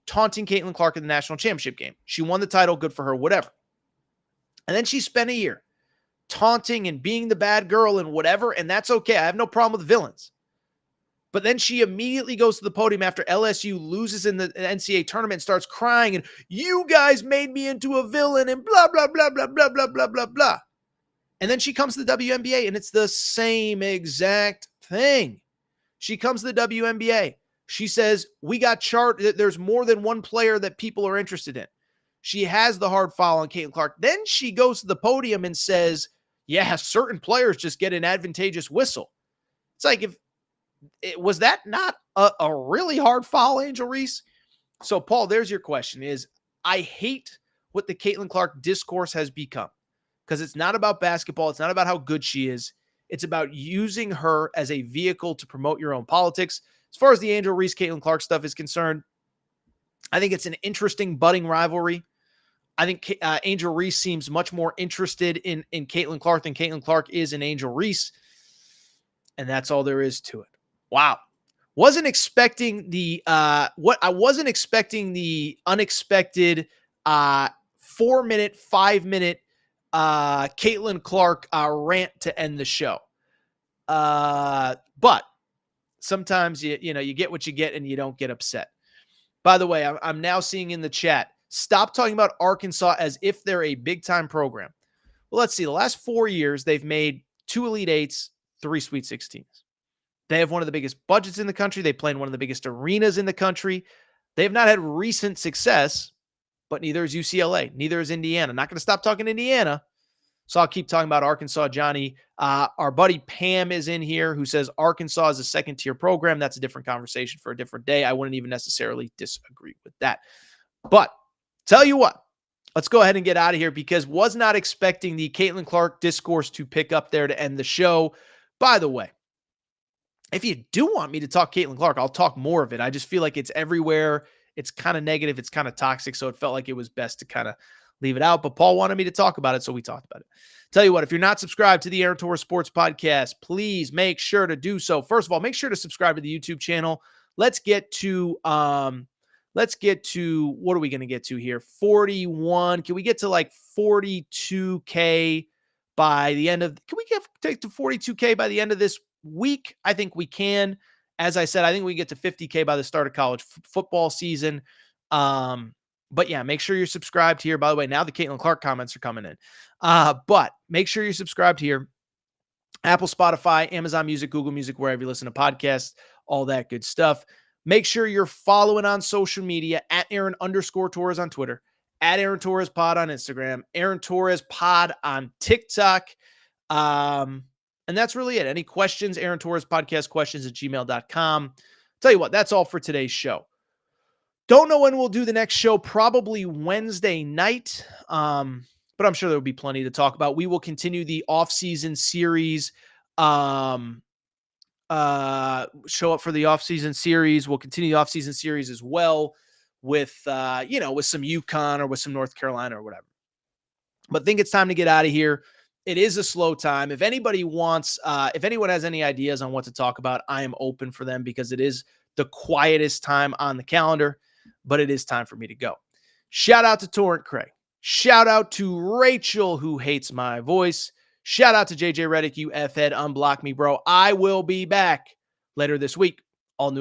taunting Caitlin Clark in the national championship game. She won the title, good for her, whatever. And then she spent a year taunting and being the bad girl and whatever, and that's okay. I have no problem with villains. But then she immediately goes to the podium after LSU loses in the NCAA tournament and starts crying, and you guys made me into a villain and blah, blah, blah, blah, blah, blah, blah, blah, blah. And then she comes to the WNBA, and it's the same exact thing. She comes to the WNBA. She says, we got there's more than one player that people are interested in. She has the hard foul on Caitlin Clark. Then she goes to the podium and says, yeah, certain players just get an advantageous whistle. It's like, was that not a really hard foul, Angel Reese? So, Paul, there's your question is, I hate what the Caitlin Clark discourse has become because it's not about basketball. It's not about how good she is. It's about using her as a vehicle to promote your own politics. As far as the Angel Reese, Caitlin Clark stuff is concerned, I think it's an interesting budding rivalry. I think Angel Reese seems much more interested in Caitlin Clark than Caitlin Clark is in Angel Reese. And that's all there is to it. Wow. Wasn't expecting the unexpected 4-minute, 5-minute Caitlin Clark rant to end the show. But sometimes you get what you get and you don't get upset. By the way, I'm now seeing in the chat, stop talking about Arkansas as if they're a big-time program. Well, let's see. The last 4 years, they've made 2 Elite Eights, 3 Sweet 16s. They have one of the biggest budgets in the country. They play in one of the biggest arenas in the country. They have not had recent success, but neither is UCLA. Neither is Indiana. I'm not going to stop talking Indiana, so I'll keep talking about Arkansas, Johnny. Our buddy Pam is in here who says Arkansas is a second-tier program. That's a different conversation for a different day. I wouldn't even necessarily disagree with that. But tell you what, let's go ahead and get out of here because was not expecting the Caitlin Clark discourse to pick up there to end the show. By the way, if you do want me to talk Caitlin Clark, I'll talk more of it. I just feel like it's everywhere. It's kind of negative. It's kind of toxic. So it felt like it was best to kind of leave it out. But Paul wanted me to talk about it, so we talked about it. Tell you what, if you're not subscribed to the Aaron Torres Sports Podcast, please make sure to do so. First of all, make sure to subscribe to the YouTube channel. Let's get to what are we going to get to here? 41. Can we get to like 42K by the end of, can we take to 42K by the end of this week? I think we can. As I said, I think we get to 50K by the start of college football season. But yeah, make sure you're subscribed here. By the way, now the Caitlin Clark comments are coming in. But make sure you're subscribed here. Apple, Spotify, Amazon Music, Google Music, wherever you listen to podcasts, all that good stuff. Make sure you're following on social media at Aaron_Torres on Twitter, at Aaron Torres Pod on Instagram, Aaron Torres Pod on TikTok. And that's really it. Any questions, Aaron Torres Podcast questions at gmail.com. Tell you what, that's all for today's show. Don't know when we'll do the next show, probably Wednesday night. But I'm sure there'll be plenty to talk about. We will continue the off-season series. Show up for the off-season series. We'll continue the off-season series as well with with some UConn or with some North Carolina or whatever. But I think it's time to get out of here. It is a slow time. If anybody wants, if anyone has any ideas on what to talk about, I am open for them because it is the quietest time on the calendar, but it is time for me to go. Shout out to Torrent Craig. Shout out to Rachel, who hates my voice. Shout out to JJ Redick, you F-head, unblock me, bro. I will be back later this week. All new